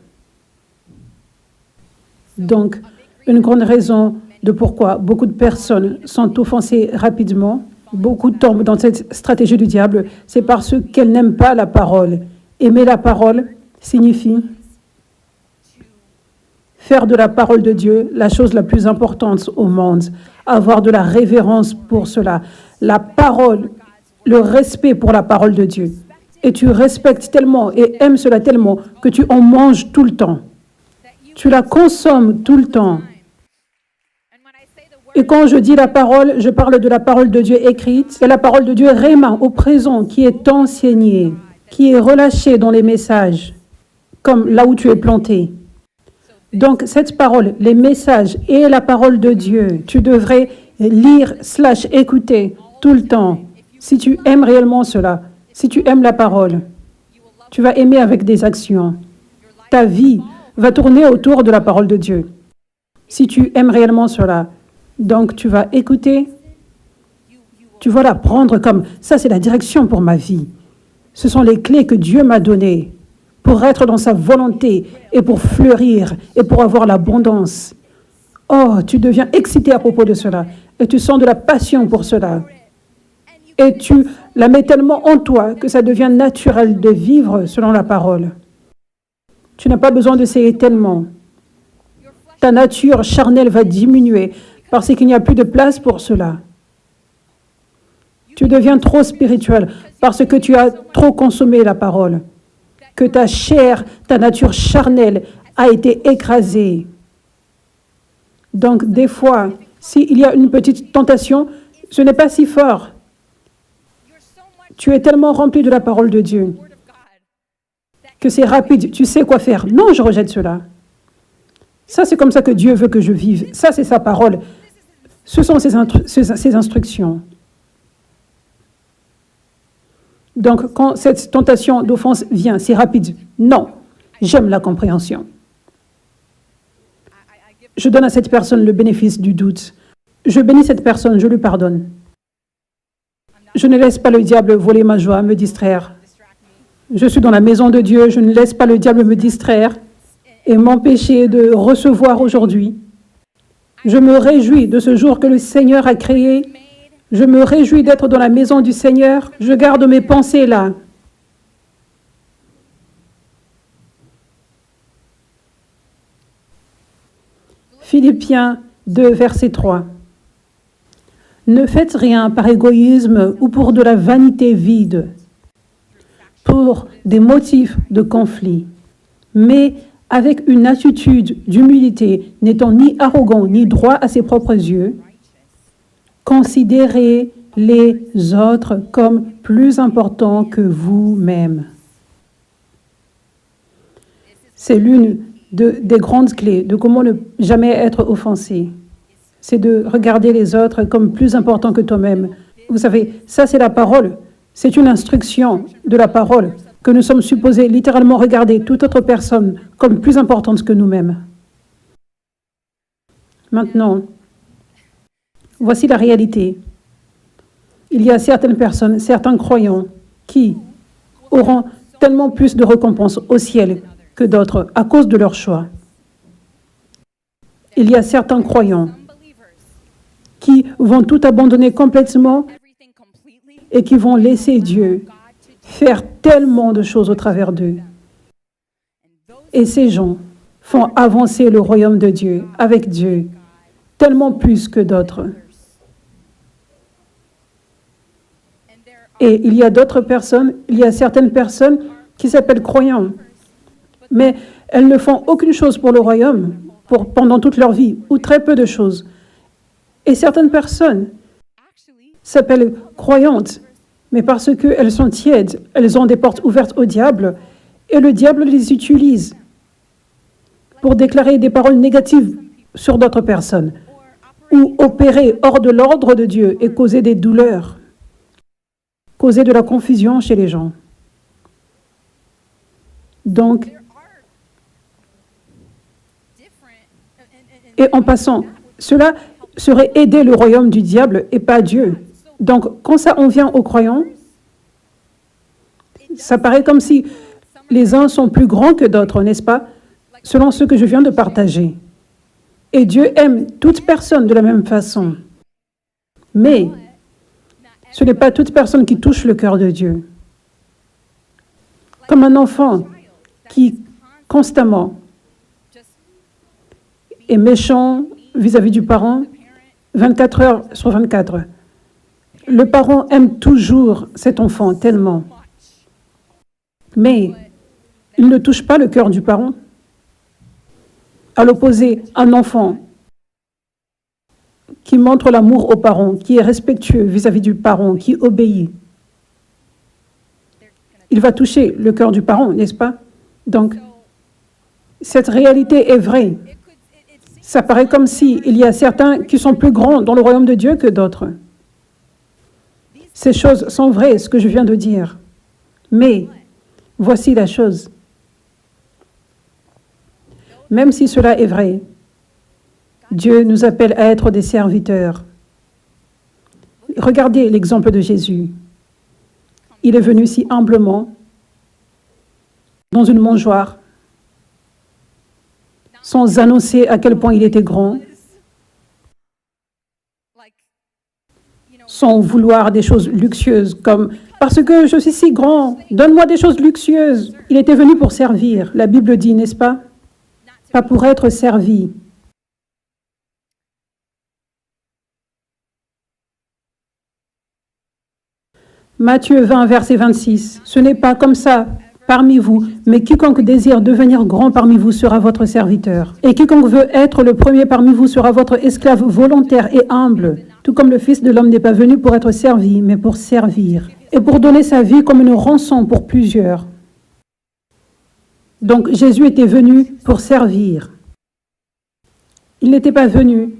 Donc, une grande raison de pourquoi beaucoup de personnes sont offensées rapidement, beaucoup tombent dans cette stratégie du diable, c'est parce qu'elles n'aiment pas la parole. Aimer la parole signifie faire de la parole de Dieu la chose la plus importante au monde, avoir de la révérence pour cela. La parole, le respect pour la parole de Dieu. Et tu respectes tellement et aimes cela tellement que tu en manges tout le temps. Tu la consommes tout le temps. Et quand je dis la parole, je parle de la parole de Dieu écrite et la parole de Dieu réma au présent qui est enseignée, qui est relâchée dans les messages, comme là où tu es planté. Donc cette parole, les messages et la parole de Dieu, tu devrais lire / écouter tout le temps. Si tu aimes réellement cela, si tu aimes la parole, tu vas aimer avec des actions. Ta vie va tourner autour de la parole de Dieu. Si tu aimes réellement cela, donc tu vas écouter, tu vas la prendre comme ça, c'est la direction pour ma vie. Ce sont les clés que Dieu m'a données pour être dans sa volonté et pour fleurir et pour avoir l'abondance. Oh, tu deviens excité à propos de cela et tu sens de la passion pour cela. Et tu la mets tellement en toi que ça devient naturel de vivre selon la parole. Tu n'as pas besoin d'essayer tellement. Ta nature charnelle va diminuer parce qu'il n'y a plus de place pour cela. Tu deviens trop spirituel parce que tu as trop consommé la parole, que ta chair, ta nature charnelle a été écrasée. Donc, des fois, s'il y a une petite tentation, ce n'est pas si fort. Tu es tellement rempli de la parole de Dieu que c'est rapide, tu sais quoi faire. Non, je rejette cela. Ça, c'est comme ça que Dieu veut que je vive. Ça, c'est sa parole. Ce sont ses instructions. Donc, quand cette tentation d'offense vient, c'est rapide. Non, j'aime la compréhension. Je donne à cette personne le bénéfice du doute. Je bénis cette personne, je lui pardonne. Je ne laisse pas le diable voler ma joie, me distraire. Je suis dans la maison de Dieu, je ne laisse pas le diable me distraire et m'empêcher de recevoir aujourd'hui. Je me réjouis de ce jour que le Seigneur a créé. Je me réjouis d'être dans la maison du Seigneur. Je garde mes pensées là. Philippiens 2, verset 3. Ne faites rien par égoïsme ou pour de la vanité vide, pour des motifs de conflit, mais avec une attitude d'humilité, n'étant ni arrogant ni droit à ses propres yeux, considérez les autres comme plus importants que vous-même. C'est l'une des grandes clés de comment ne jamais être offensé. C'est de regarder les autres comme plus importants que toi-même. Vous savez, ça c'est la parole. C'est une instruction de la parole que nous sommes supposés littéralement regarder toute autre personne comme plus importante que nous-mêmes. Maintenant, voici la réalité. Il y a certaines personnes, certains croyants qui auront tellement plus de récompenses au ciel que d'autres à cause de leur choix. Il y a certains croyants qui vont tout abandonner complètement et qui vont laisser Dieu faire tellement de choses au travers d'eux. Et ces gens font avancer le royaume de Dieu avec Dieu tellement plus que d'autres. Et il y a d'autres personnes, il y a certaines personnes qui s'appellent croyants, mais elles ne font aucune chose pour le royaume pendant toute leur vie, ou très peu de choses. Et certaines personnes s'appellent croyantes, mais parce qu'elles sont tièdes, elles ont des portes ouvertes au diable, et le diable les utilise pour déclarer des paroles négatives sur d'autres personnes, ou opérer hors de l'ordre de Dieu et causer des douleurs, causer de la confusion chez les gens. Donc, et en passant, cela serait aider le royaume du diable et pas Dieu. Donc, quand ça en vient aux croyants, ça paraît comme si les uns sont plus grands que d'autres, n'est-ce pas? Selon ce que je viens de partager. Et Dieu aime toute personne de la même façon. Mais ce n'est pas toute personne qui touche le cœur de Dieu. Comme un enfant qui constamment est méchant vis-à-vis du parent, 24 heures sur 24. Le parent aime toujours cet enfant tellement. Mais il ne touche pas le cœur du parent. À l'opposé, un enfant qui montre l'amour aux parents, qui est respectueux vis-à-vis du parent, qui obéit, il va toucher le cœur du parent, n'est-ce pas? Donc, cette réalité est vraie. Ça paraît comme s'il y a certains qui sont plus grands dans le royaume de Dieu que d'autres. Ces choses sont vraies, ce que je viens de dire. Mais, voici la chose. Même si cela est vrai, Dieu nous appelle à être des serviteurs. Regardez l'exemple de Jésus. Il est venu si humblement, dans une mangeoire, sans annoncer à quel point il était grand, sans vouloir des choses luxueuses comme « parce que je suis si grand, donne-moi des choses luxueuses ». Il était venu pour servir, la Bible dit, n'est-ce pas? Pas pour être servi. Matthieu 20, verset 26. Ce n'est pas comme ça parmi vous, mais quiconque désire devenir grand parmi vous sera votre serviteur. Et quiconque veut être le premier parmi vous sera votre esclave volontaire et humble, tout comme le Fils de l'homme n'est pas venu pour être servi, mais pour servir, et pour donner sa vie comme une rançon pour plusieurs. Donc Jésus était venu pour servir. Il n'était pas venu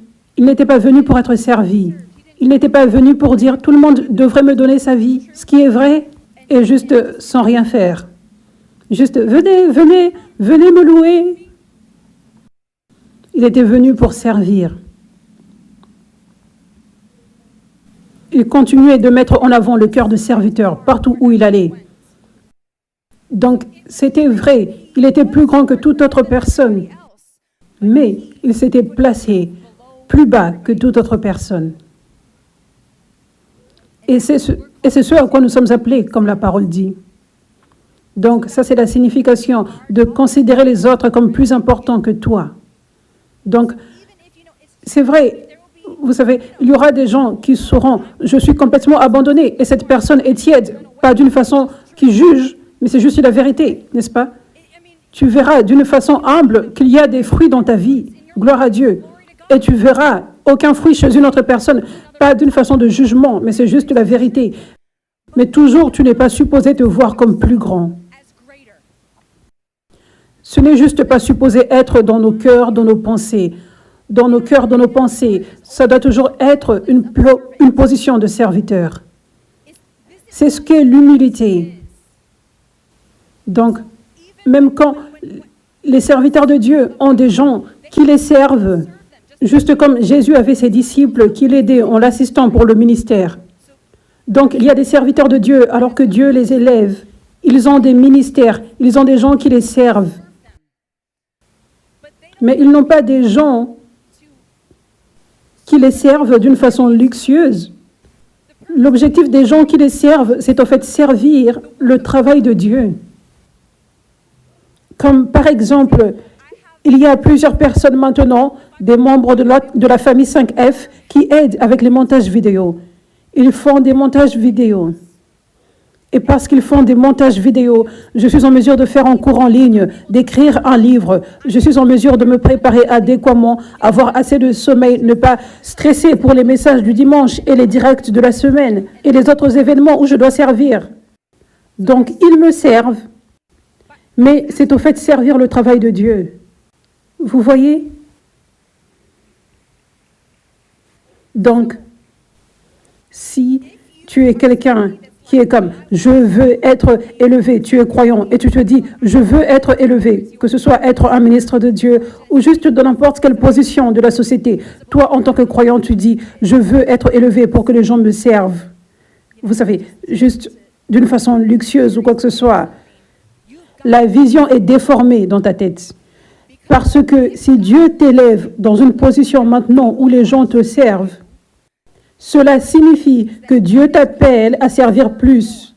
pour être servi. Il n'était pas venu pour dire « tout le monde devrait me donner sa vie », ce qui est vrai, et juste sans rien faire. Juste « venez me louer ». Il était venu pour servir. Il continuait de mettre en avant le cœur de serviteur partout où il allait. Donc, c'était vrai, il était plus grand que toute autre personne, mais il s'était placé plus bas que toute autre personne. Et c'est ce à quoi nous sommes appelés, comme la parole dit. Donc, ça, c'est la signification de considérer les autres comme plus importants que toi. Donc, c'est vrai, vous savez, il y aura des gens qui sauront, je suis complètement abandonné, et cette personne est tiède, pas d'une façon qui juge, mais c'est juste la vérité, n'est-ce pas? Tu verras d'une façon humble qu'il y a des fruits dans ta vie, gloire à Dieu, et tu verras aucun fruit chez une autre personne, pas d'une façon de jugement, mais c'est juste la vérité. Mais toujours, tu n'es pas supposé te voir comme plus grand. Ce n'est juste pas supposé être dans nos cœurs, dans nos pensées. Dans nos cœurs, dans nos pensées, ça doit toujours être une position de serviteur. C'est ce qu'est l'humilité. Donc, même quand les serviteurs de Dieu ont des gens qui les servent, juste comme Jésus avait ses disciples qui l'aidaient en l'assistant pour le ministère. Donc, il y a des serviteurs de Dieu alors que Dieu les élève. Ils ont des ministères, ils ont des gens qui les servent. Mais ils n'ont pas des gens qui les servent d'une façon luxueuse. L'objectif des gens qui les servent, c'est en fait servir le travail de Dieu. Comme par exemple, il y a plusieurs personnes maintenant, des membres de la famille 5F, qui aident avec les montages vidéo. Ils font des montages vidéo. Et parce qu'ils font des montages vidéo, je suis en mesure de faire un cours en ligne, d'écrire un livre. Je suis en mesure de me préparer adéquatement, avoir assez de sommeil, ne pas stresser pour les messages du dimanche et les directs de la semaine et les autres événements où je dois servir. Donc, ils me servent, mais c'est au fait servir le travail de Dieu. Vous voyez? Donc, si tu es quelqu'un qui est comme « je veux être élevé », tu es croyant et tu te dis « je veux être élevé », que ce soit être un ministre de Dieu ou juste dans n'importe quelle position de la société. Toi, en tant que croyant, tu dis « je veux être élevé pour que les gens me servent ». Vous savez, juste d'une façon luxueuse ou quoi que ce soit. La vision est déformée dans ta tête. Parce que si Dieu t'élève dans une position maintenant où les gens te servent, cela signifie que Dieu t'appelle à servir plus.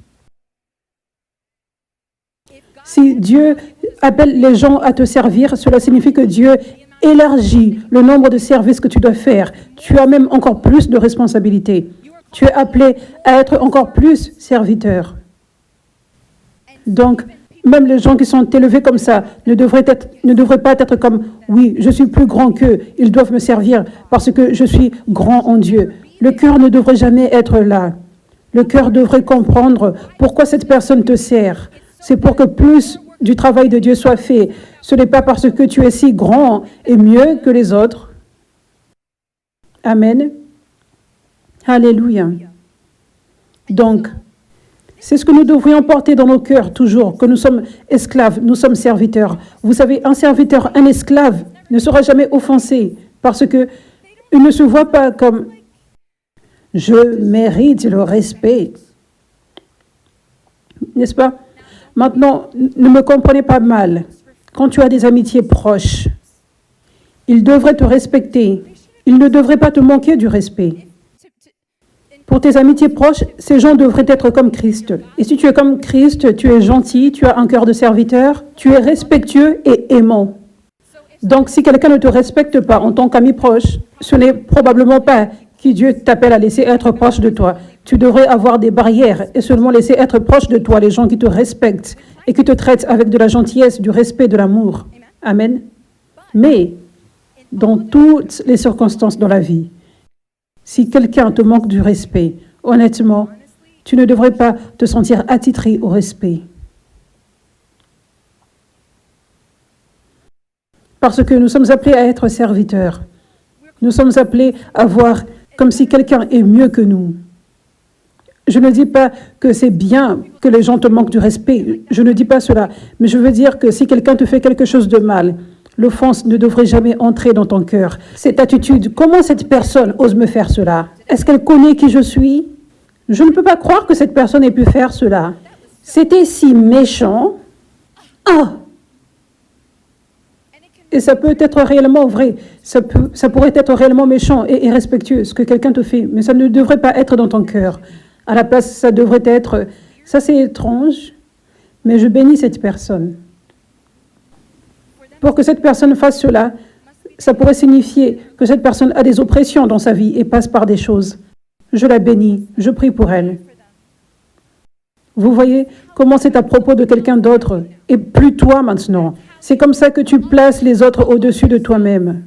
Si Dieu appelle les gens à te servir, cela signifie que Dieu élargit le nombre de services que tu dois faire. Tu as même encore plus de responsabilités. Tu es appelé à être encore plus serviteur. Donc, même les gens qui sont élevés comme ça ne devraient pas être comme « oui, je suis plus grand qu'eux, ils doivent me servir parce que je suis grand en Dieu ». Le cœur ne devrait jamais être là. Le cœur devrait comprendre pourquoi cette personne te sert. C'est pour que plus du travail de Dieu soit fait. Ce n'est pas parce que tu es si grand et mieux que les autres. Amen. Alléluia. Donc, c'est ce que nous devrions porter dans nos cœurs toujours, que nous sommes esclaves, nous sommes serviteurs. Vous savez, un serviteur, un esclave ne sera jamais offensé parce que il ne se voit pas comme « je mérite le respect ». N'est-ce pas? Maintenant, ne me comprenez pas mal. Quand tu as des amitiés proches, ils devraient te respecter. Ils ne devraient pas te manquer du respect. Pour tes amitiés proches, ces gens devraient être comme Christ. Et si tu es comme Christ, tu es gentil, tu as un cœur de serviteur, tu es respectueux et aimant. Donc, si quelqu'un ne te respecte pas en tant qu'ami proche, ce n'est probablement pas qui Dieu t'appelle à laisser être proche de toi. Tu devrais avoir des barrières et seulement laisser être proche de toi les gens qui te respectent et qui te traitent avec de la gentillesse, du respect, de l'amour. Amen. Mais, dans toutes les circonstances dans la vie, si quelqu'un te manque du respect, honnêtement, tu ne devrais pas te sentir attitré au respect. Parce que nous sommes appelés à être serviteurs. Nous sommes appelés à voir comme si quelqu'un est mieux que nous. Je ne dis pas que c'est bien que les gens te manquent du respect. Je ne dis pas cela. Mais je veux dire que si quelqu'un te fait quelque chose de mal, L'offense ne devrait jamais entrer dans ton cœur. Cette attitude, comment cette personne ose me faire cela? Est-ce qu'elle connaît qui je suis? Je ne peux pas croire que cette personne ait pu faire cela. C'était si méchant. Ah! Et ça peut être réellement vrai. Ça pourrait être réellement méchant et irrespectueux, ce que quelqu'un te fait. Mais ça ne devrait pas être dans ton cœur. À la place, ça devrait être... Ça, c'est étrange, mais je bénis cette personne. Pour que cette personne fasse cela, ça pourrait signifier que cette personne a des oppressions dans sa vie et passe par des choses. Je la bénis, je prie pour elle. Vous voyez comment c'est à propos de quelqu'un d'autre et plus toi maintenant. C'est comme ça que tu places les autres au-dessus de toi-même.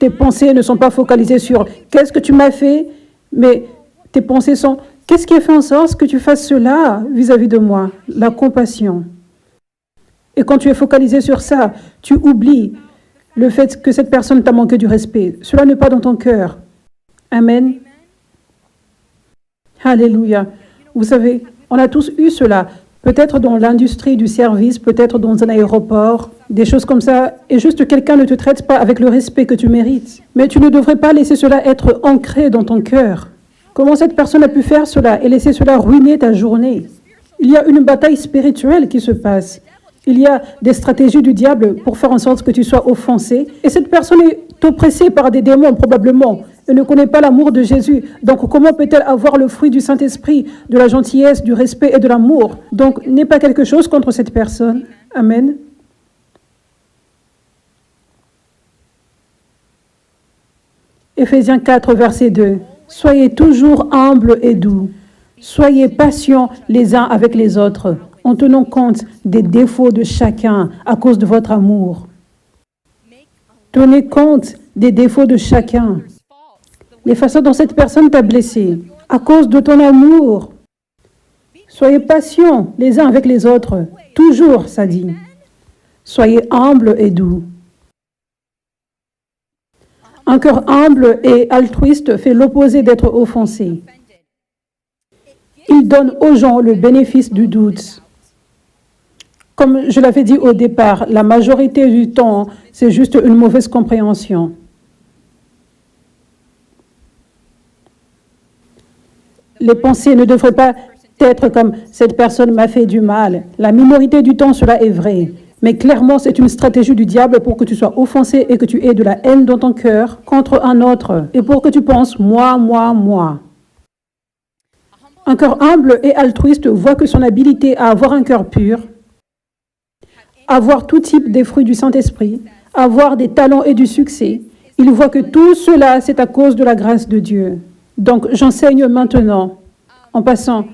Tes pensées ne sont pas focalisées sur « qu'est-ce que tu m'as fait ?» mais tes pensées sont « qu'est-ce qui a fait en sorte que tu fasses cela vis-à-vis de moi ?» La compassion. Et quand tu es focalisé sur ça, tu oublies le fait que cette personne t'a manqué du respect. Cela n'est pas dans ton cœur. Amen. Alléluia. Vous savez, on a tous eu cela. Peut-être dans l'industrie du service, peut-être dans un aéroport, des choses comme ça. Et juste quelqu'un ne te traite pas avec le respect que tu mérites. Mais tu ne devrais pas laisser cela être ancré dans ton cœur. Comment cette personne a pu faire cela et laisser cela ruiner ta journée? Il y a une bataille spirituelle qui se passe. Il y a des stratégies du diable pour faire en sorte que tu sois offensé. Et cette personne est oppressée par des démons probablement. Elle ne connaît pas l'amour de Jésus. Donc comment peut-elle avoir le fruit du Saint-Esprit, de la gentillesse, du respect et de l'amour? Donc n'aie pas quelque chose contre cette personne. Amen. Éphésiens 4, verset 2. Soyez toujours humbles et doux. Soyez patients les uns avec les autres, en tenant compte des défauts de chacun à cause de votre amour. Tenez compte des défauts de chacun. Les façons dont cette personne t'a blessé, à cause de ton amour. Soyez patients les uns avec les autres. Toujours, ça dit. Soyez humbles et doux. Un cœur humble et altruiste fait l'opposé d'être offensé. Il donne aux gens le bénéfice du doute. Comme je l'avais dit au départ, la majorité du temps, c'est juste une mauvaise compréhension. Les pensées ne devraient pas être comme « cette personne m'a fait du mal ». La minorité du temps, cela est vrai. Mais clairement, c'est une stratégie du diable pour que tu sois offensé et que tu aies de la haine dans ton cœur contre un autre. Et pour que tu penses « moi, moi, moi ». Un cœur humble et altruiste voit que son habilité à avoir un cœur pur, avoir tout type des fruits du Saint-Esprit, avoir des talents et du succès, il voit que tout cela, c'est à cause de la grâce de Dieu. Donc, j'enseigne maintenant, en passant,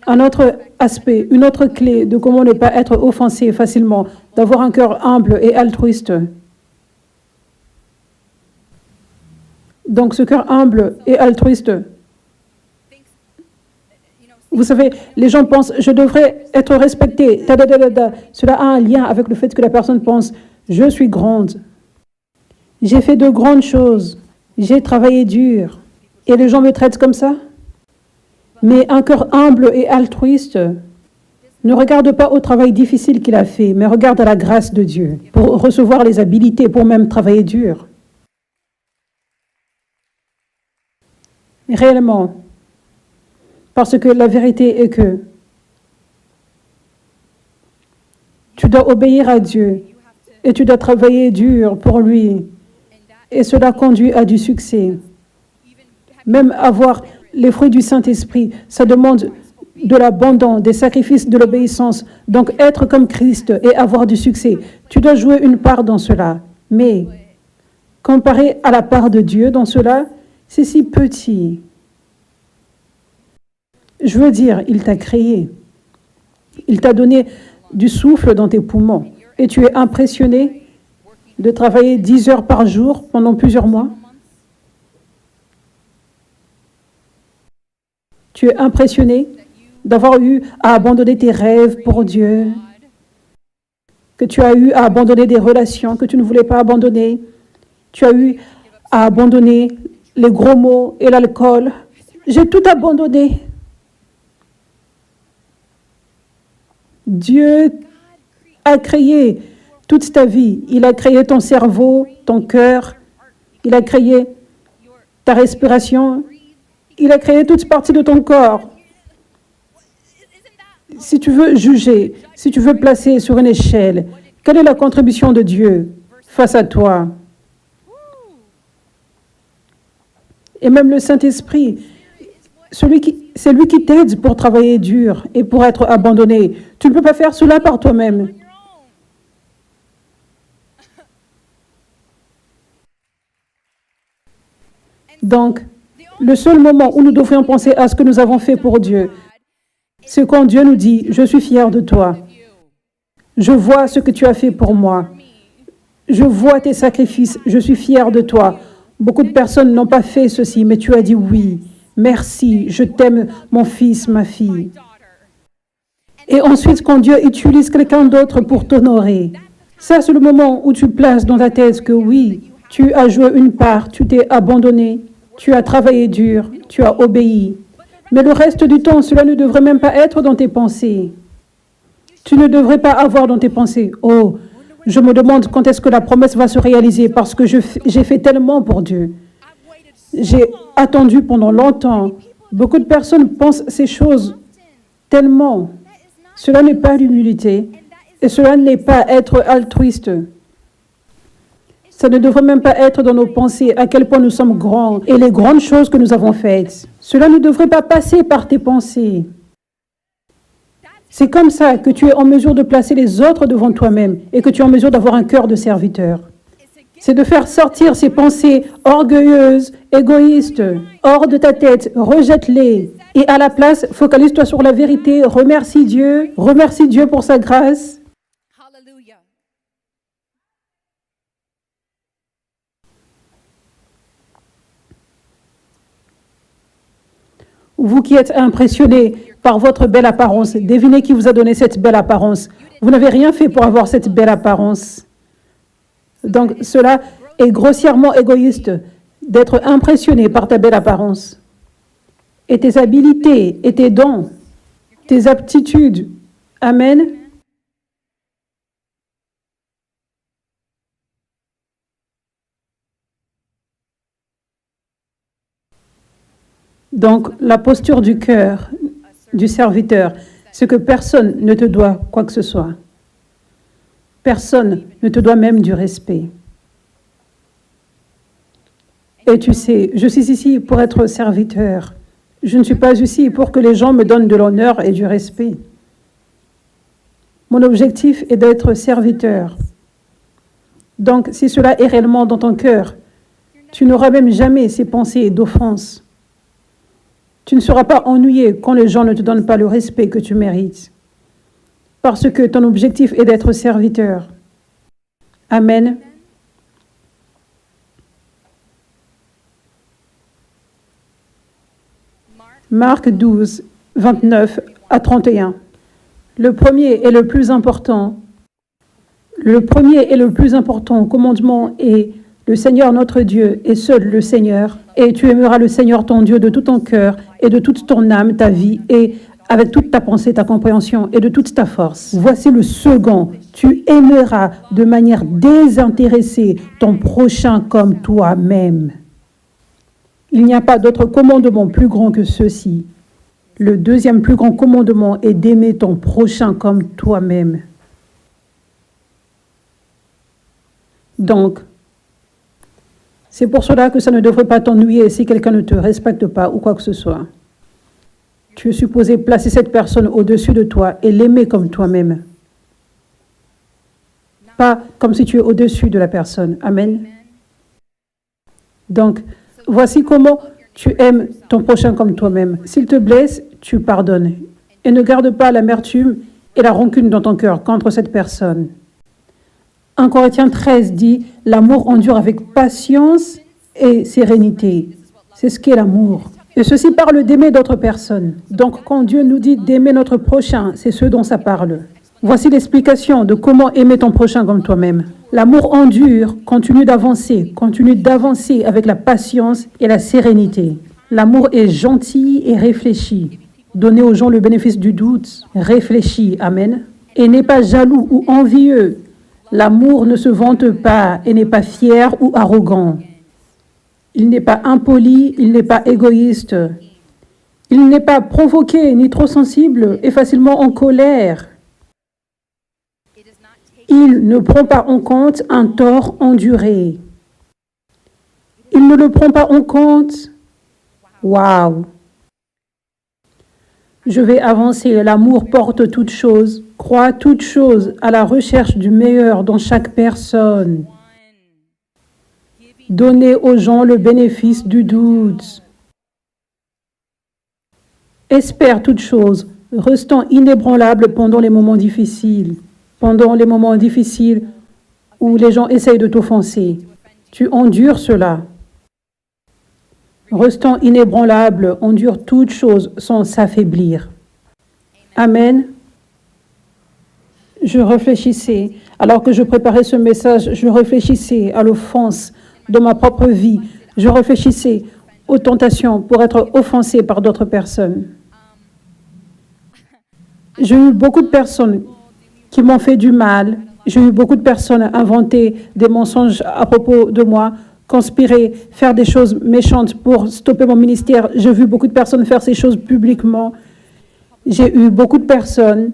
un autre aspect, une autre clé de comment ne pas être offensé facilement, d'avoir un cœur humble et altruiste. Donc, ce cœur humble et altruiste, vous savez, les gens pensent, je devrais être respecté. Cela a un lien avec le fait que la personne pense, je suis grande. J'ai fait de grandes choses. J'ai travaillé dur. Et les gens me traitent comme ça? Mais un cœur humble et altruiste ne regarde pas au travail difficile qu'il a fait, mais regarde à la grâce de Dieu pour recevoir les habilités, pour même travailler dur. Réellement. Parce que la vérité est que tu dois obéir à Dieu et tu dois travailler dur pour lui. Et cela conduit à du succès. Même avoir les fruits du Saint-Esprit, ça demande de l'abandon, des sacrifices, de l'obéissance. Donc être comme Christ et avoir du succès, tu dois jouer une part dans cela. Mais comparé à la part de Dieu dans cela, c'est si petit. Je veux dire, il t'a créé. Il t'a donné du souffle dans tes poumons. Et tu es impressionné de travailler 10 heures par jour pendant plusieurs mois. Tu es impressionné d'avoir eu à abandonner tes rêves pour Dieu, que tu as eu à abandonner des relations que tu ne voulais pas abandonner. Tu as eu à abandonner les gros mots et l'alcool. J'ai tout abandonné. Dieu a créé toute ta vie. Il a créé ton cerveau, ton cœur. Il a créé ta respiration. Il a créé toute partie de ton corps. Si tu veux juger, si tu veux placer sur une échelle, quelle est la contribution de Dieu face à toi? Et même le Saint-Esprit, c'est lui qui t'aide pour travailler dur et pour être abandonné. Tu ne peux pas faire cela par toi-même. Donc, le seul moment où nous devrions penser à ce que nous avons fait pour Dieu, c'est quand Dieu nous dit « Je suis fier de toi. Je vois ce que tu as fait pour moi. Je vois tes sacrifices. Je suis fier de toi. » Beaucoup de personnes n'ont pas fait ceci, mais tu as dit « Oui, merci, je t'aime, mon fils, ma fille. » Et ensuite, quand Dieu utilise quelqu'un d'autre pour t'honorer, ça, c'est le moment où tu places dans ta tête que oui, tu as joué une part, tu t'es abandonné, tu as travaillé dur, tu as obéi. Mais le reste du temps, cela ne devrait même pas être dans tes pensées. Tu ne devrais pas avoir dans tes pensées, « Oh, je me demande quand est-ce que la promesse va se réaliser parce que j'ai fait tellement pour Dieu. J'ai attendu pendant longtemps. » Beaucoup de personnes pensent ces choses tellement. Cela n'est pas l'humilité et cela n'est pas être altruiste. Ça ne devrait même pas être dans nos pensées à quel point nous sommes grands et les grandes choses que nous avons faites. Cela ne devrait pas passer par tes pensées. C'est comme ça que tu es en mesure de placer les autres devant toi-même et que tu es en mesure d'avoir un cœur de serviteur. C'est de faire sortir ces pensées orgueilleuses, égoïstes, hors de ta tête, rejette-les. Et à la place, focalise-toi sur la vérité, remercie Dieu pour sa grâce. Vous qui êtes impressionnés par votre belle apparence, devinez qui vous a donné cette belle apparence. Vous n'avez rien fait pour avoir cette belle apparence. Donc cela est grossièrement égoïste d'être impressionné par ta belle apparence. Et tes habilités, et tes dons, tes aptitudes. Amen. Donc, la posture du cœur, du serviteur, c'est que personne ne te doit quoi que ce soit. Personne ne te doit même du respect. Et tu sais, je suis ici pour être serviteur. Je ne suis pas ici pour que les gens me donnent de l'honneur et du respect. Mon objectif est d'être serviteur. Donc, si cela est réellement dans ton cœur, tu n'auras même jamais ces pensées d'offense. Tu ne seras pas ennuyé quand les gens ne te donnent pas le respect que tu mérites. Parce que ton objectif est d'être serviteur. Amen. Marc 12, 29 à 31. Le premier et le plus important commandement est le Seigneur notre Dieu est seul le Seigneur, et tu aimeras le Seigneur ton Dieu de tout ton cœur et de toute ton âme, ta vie, et avec toute ta pensée, ta compréhension et de toute ta force. Voici le second. Tu aimeras de manière désintéressée ton prochain comme toi-même. Il n'y a pas d'autre commandement plus grand que ceci. Le deuxième plus grand commandement est d'aimer ton prochain comme toi-même. Donc, c'est pour cela que ça ne devrait pas t'ennuyer si quelqu'un ne te respecte pas ou quoi que ce soit. Tu es supposé placer cette personne au-dessus de toi et l'aimer comme toi-même. Pas comme si tu es au-dessus de la personne. Amen. Donc, voici comment tu aimes ton prochain comme toi-même. S'il te blesse, tu pardonnes. Et ne garde pas l'amertume et la rancune dans ton cœur contre cette personne. 1 Corinthiens 13 dit « L'amour endure avec patience et sérénité ». C'est ce qu'est l'amour. Et ceci parle d'aimer d'autres personnes. Donc, quand Dieu nous dit d'aimer notre prochain, c'est ce dont ça parle. Voici l'explication de comment aimer ton prochain comme toi-même. L'amour endure, continue d'avancer avec la patience et la sérénité. L'amour est gentil et réfléchi. Donnez aux gens le bénéfice du doute. Réfléchi, amen. Et n'est pas jaloux ou envieux. L'amour ne se vante pas et n'est pas fier ou arrogant. Il n'est pas impoli, il n'est pas égoïste. Il n'est pas provoqué ni trop sensible et facilement en colère. Il ne prend pas en compte un tort enduré. Il ne le prend pas en compte. Waouh! Je vais avancer. L'amour porte toute chose, croit toute chose, à la recherche du meilleur dans chaque personne. Donnez aux gens le bénéfice du doute. Espère toute chose, restant inébranlable pendant les moments difficiles. Pendant les moments difficiles où les gens essayent de t'offenser. Tu endures cela. Restant inébranlable, endure toute chose sans s'affaiblir. Amen. Je réfléchissais, alors que je préparais ce message, je réfléchissais à l'offense de ma propre vie. Je réfléchissais aux tentations pour être offensé par d'autres personnes. J'ai eu beaucoup de personnes qui m'ont fait du mal. J'ai eu beaucoup de personnes inventer des mensonges à propos de moi, conspirer, faire des choses méchantes pour stopper mon ministère. J'ai vu beaucoup de personnes faire ces choses publiquement. J'ai eu beaucoup de personnes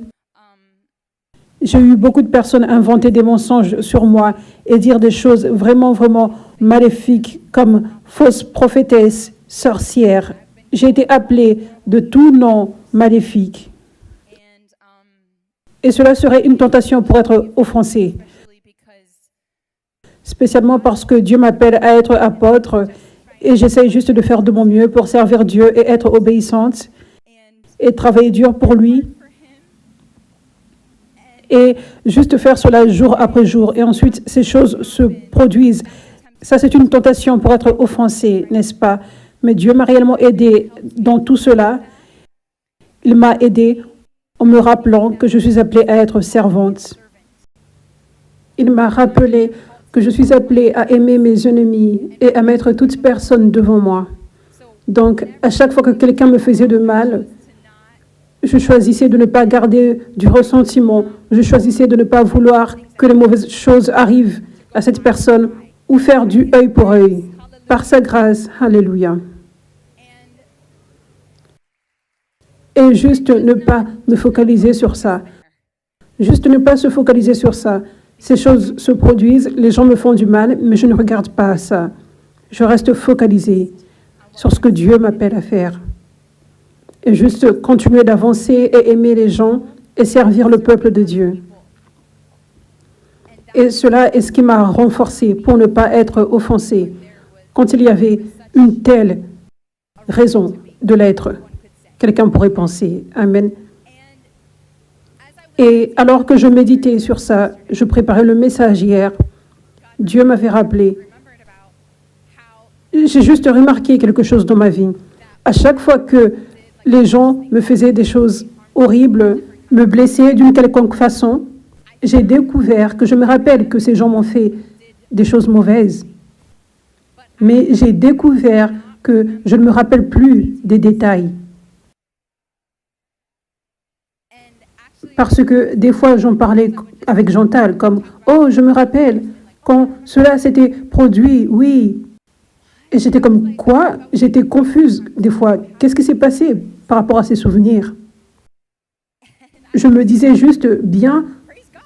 inventer des mensonges sur moi et dire des choses vraiment, vraiment maléfiques comme fausses prophétesses, sorcières. J'ai été appelée de tout nom maléfique. Et cela serait une tentation pour être offensé. Spécialement parce que Dieu m'appelle à être apôtre et j'essaye juste de faire de mon mieux pour servir Dieu et être obéissante et travailler dur pour lui et juste faire cela jour après jour. Et ensuite, ces choses se produisent. Ça, c'est une tentation pour être offensé, n'est-ce pas? Mais Dieu m'a réellement aidé dans tout cela. Il m'a aidé en me rappelant que je suis appelée à être servante. Il m'a rappelé que je suis appelée à aimer mes ennemis et à mettre toute personne devant moi. Donc, à chaque fois que quelqu'un me faisait de mal, je choisissais de ne pas garder du ressentiment. Je choisissais de ne pas vouloir que les mauvaises choses arrivent à cette personne ou faire du œil pour œil. Par sa grâce, alléluia. Et juste ne pas me focaliser sur ça. Juste ne pas se focaliser sur ça. Ces choses se produisent, les gens me font du mal, mais je ne regarde pas à ça. Je reste focalisé sur ce que Dieu m'appelle à faire. Et juste continuer d'avancer et aimer les gens et servir le peuple de Dieu. Et cela est ce qui m'a renforcé pour ne pas être offensé quand il y avait une telle raison de l'être. Quelqu'un pourrait penser. Amen. Et alors que je méditais sur ça, je préparais le message hier, Dieu m'avait rappelé. J'ai juste remarqué quelque chose dans ma vie. À chaque fois que les gens me faisaient des choses horribles, me blessaient d'une quelconque façon, j'ai découvert que je me rappelle que ces gens m'ont fait des choses mauvaises. Mais j'ai découvert que je ne me rappelle plus des détails. Parce que des fois, j'en parlais avec Chantal, comme « Oh, je me rappelle, quand cela s'était produit, oui. » Et j'étais comme « Quoi ?» J'étais confuse des fois. Qu'est-ce qui s'est passé par rapport à ces souvenirs? Je me disais juste « Bien,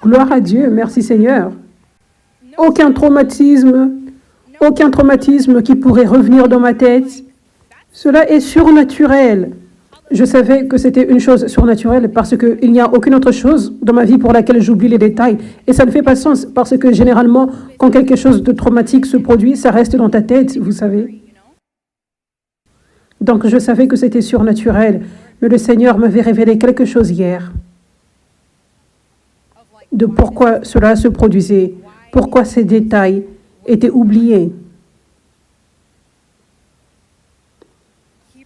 gloire à Dieu, merci Seigneur. » Aucun traumatisme qui pourrait revenir dans ma tête. Cela est surnaturel. Je savais que c'était une chose surnaturelle parce qu'il n'y a aucune autre chose dans ma vie pour laquelle j'oublie les détails. Et ça ne fait pas sens parce que généralement, quand quelque chose de traumatique se produit, ça reste dans ta tête, vous savez. Donc je savais que c'était surnaturel. Mais le Seigneur m'avait révélé quelque chose hier de pourquoi cela se produisait, pourquoi ces détails étaient oubliés.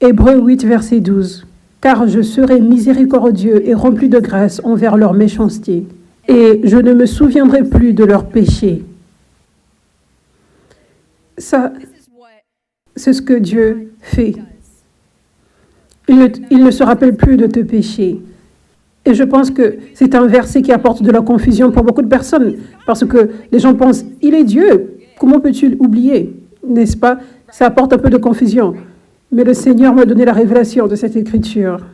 Hébreux 8, verset 12. Car je serai miséricordieux et rempli de grâce envers leur méchanceté, et je ne me souviendrai plus de leurs péchés. Ça, c'est ce que Dieu fait. Il ne se rappelle plus de tes péchés. Et je pense que c'est un verset qui apporte de la confusion pour beaucoup de personnes, parce que les gens pensent, il est Dieu, comment peux-tu l'oublier? N'est-ce pas? Ça apporte un peu de confusion. Mais le Seigneur m'a donné la révélation de cette écriture.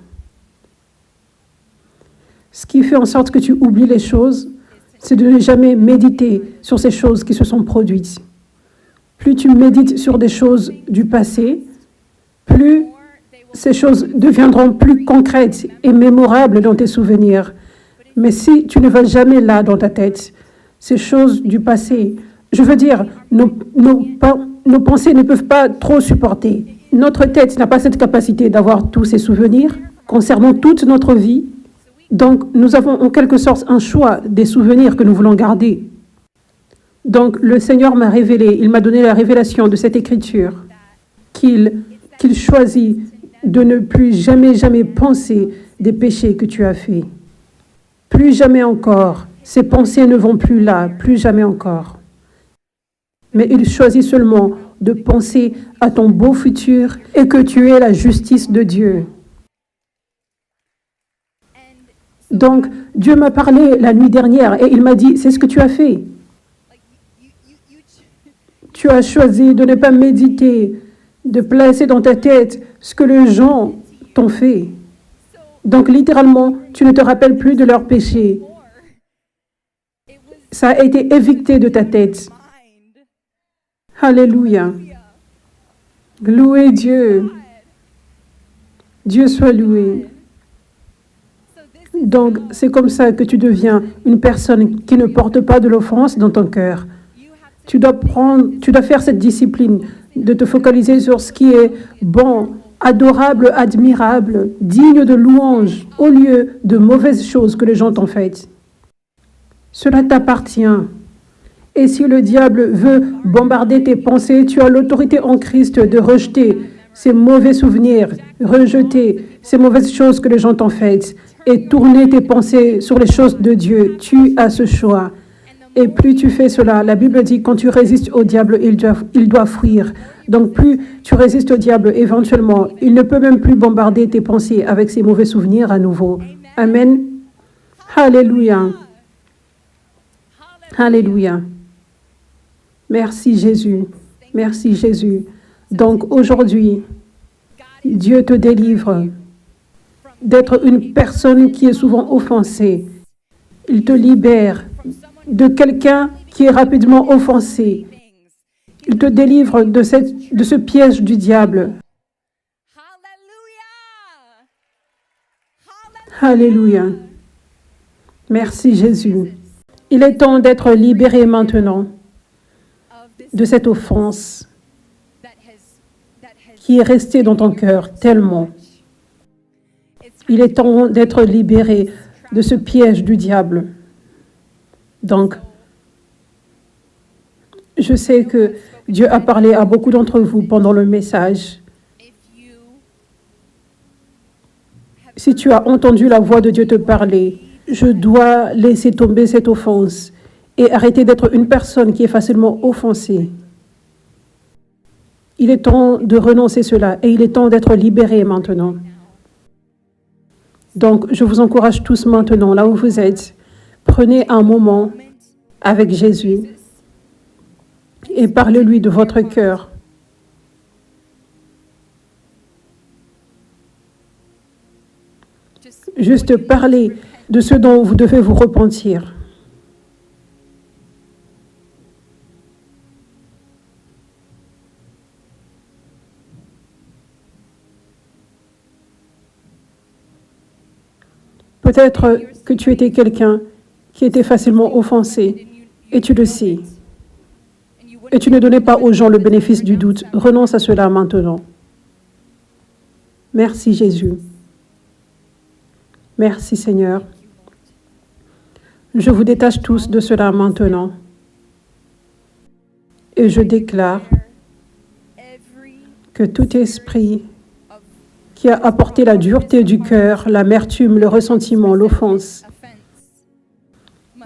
Ce qui fait en sorte que tu oublies les choses, c'est de ne jamais méditer sur ces choses qui se sont produites. Plus tu médites sur des choses du passé, plus ces choses deviendront plus concrètes et mémorables dans tes souvenirs. Mais si tu ne vas jamais là dans ta tête, ces choses du passé, je veux dire, nos pensées ne peuvent pas trop supporter. Notre tête n'a pas cette capacité d'avoir tous ces souvenirs concernant toute notre vie. Donc, nous avons en quelque sorte un choix des souvenirs que nous voulons garder. Donc, le Seigneur m'a révélé, il m'a donné la révélation de cette écriture, qu'il choisit de ne plus jamais penser des péchés que tu as faits. Plus jamais encore. Ces pensées ne vont plus là, plus jamais encore. Mais il choisit seulement de penser à ton beau futur et que tu es la justice de Dieu. Donc, Dieu m'a parlé la nuit dernière et il m'a dit, c'est ce que tu as fait. Tu as choisi de ne pas méditer, de placer dans ta tête ce que les gens t'ont fait. Donc, littéralement, tu ne te rappelles plus de leurs péchés. Ça a été évicté de ta tête. Alléluia. Louez Dieu. Dieu soit loué. Donc, c'est comme ça que tu deviens une personne qui ne porte pas de l'offense dans ton cœur. Tu dois faire cette discipline de te focaliser sur ce qui est bon, adorable, admirable, digne de louange, au lieu de mauvaises choses que les gens t'ont faites. Cela t'appartient. Et si le diable veut bombarder tes pensées, tu as l'autorité en Christ de rejeter ces mauvais souvenirs, rejeter ces mauvaises choses que les gens t'ont faites et tourner tes pensées sur les choses de Dieu. Tu as ce choix. Et plus tu fais cela, la Bible dit, quand tu résistes au diable, il doit fuir. Donc plus tu résistes au diable, éventuellement, il ne peut même plus bombarder tes pensées avec ces mauvais souvenirs à nouveau. Amen. Alléluia. Alléluia. Merci Jésus. Merci Jésus. Donc aujourd'hui, Dieu te délivre d'être une personne qui est souvent offensée. Il te libère de quelqu'un qui est rapidement offensé. Il te délivre de ce piège du diable. Alléluia. Merci Jésus. Il est temps d'être libéré maintenant de cette offense qui est restée dans ton cœur tellement. Il est temps d'être libéré de ce piège du diable. Donc, je sais que Dieu a parlé à beaucoup d'entre vous pendant le message. Si tu as entendu la voix de Dieu te parler, je dois laisser tomber cette offense et arrêter d'être une personne qui est facilement offensée. Il est temps de renoncer à cela et il est temps d'être libéré maintenant. Donc, je vous encourage tous maintenant, là où vous êtes, prenez un moment avec Jésus et parlez-lui de votre cœur. Juste parlez de ce dont vous devez vous repentir. Peut-être que tu étais quelqu'un qui était facilement offensé et tu le sais. Et tu ne donnais pas aux gens le bénéfice du doute. Renonce à cela maintenant. Merci Jésus. Merci Seigneur. Je vous détache tous de cela maintenant. Et je déclare que tout esprit qui a apporté la dureté du cœur, l'amertume, le ressentiment, l'offense,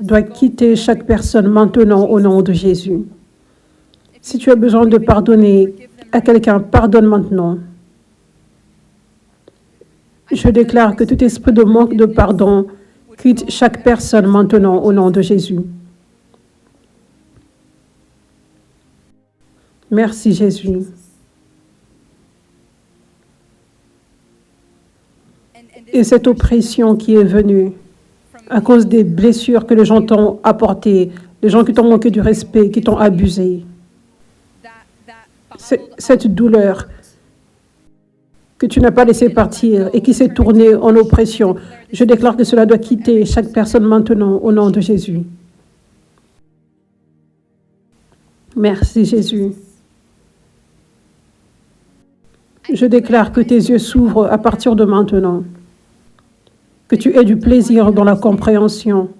doit quitter chaque personne maintenant au nom de Jésus. Si tu as besoin de pardonner à quelqu'un, pardonne maintenant. Je déclare que tout esprit de manque de pardon quitte chaque personne maintenant au nom de Jésus. Merci Jésus. Et cette oppression qui est venue à cause des blessures que les gens t'ont apportées, les gens qui t'ont manqué du respect, qui t'ont abusé, cette douleur que tu n'as pas laissé partir et qui s'est tournée en oppression, je déclare que cela doit quitter chaque personne maintenant au nom de Jésus. Merci Jésus. Je déclare que tes yeux s'ouvrent à partir de maintenant, que tu aies du plaisir dans la compréhension,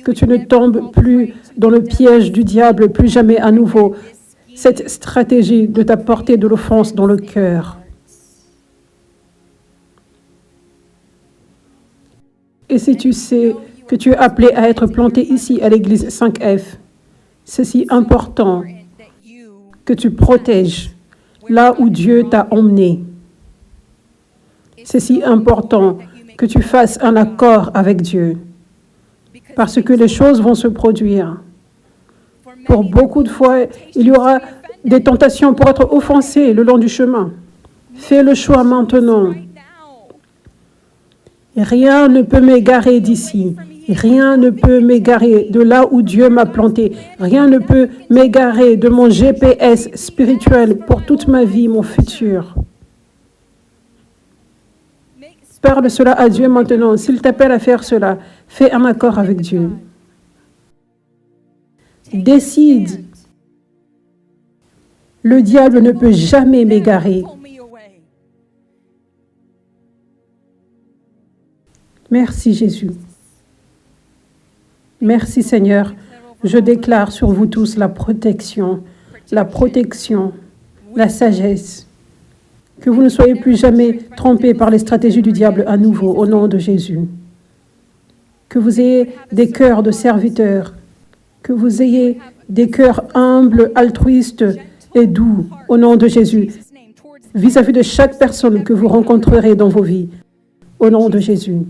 que tu ne tombes plus dans le piège du diable plus jamais à nouveau, cette stratégie de t'apporter de l'offense dans le cœur. Et si tu sais que tu es appelé à être planté ici à l'église 5F, c'est si important que tu protèges là où Dieu t'a emmené. C'est si important que tu fasses un accord avec Dieu, parce que les choses vont se produire. Pour beaucoup de fois, il y aura des tentations pour être offensé le long du chemin. Fais le choix maintenant. Rien ne peut m'égarer d'ici. Rien ne peut m'égarer de là où Dieu m'a planté. Rien ne peut m'égarer de mon GPS spirituel pour toute ma vie, mon futur. Parle cela à Dieu maintenant. S'il t'appelle à faire cela, fais un accord avec Dieu. Décide. Le diable ne peut jamais m'égarer. Merci Jésus. Merci Seigneur. Je déclare sur vous tous la protection, la sagesse. Que vous ne soyez plus jamais trompés par les stratégies du diable à nouveau, au nom de Jésus. Que vous ayez des cœurs de serviteurs, que vous ayez des cœurs humbles, altruistes et doux, au nom de Jésus, vis-à-vis de chaque personne que vous rencontrerez dans vos vies, au nom de Jésus.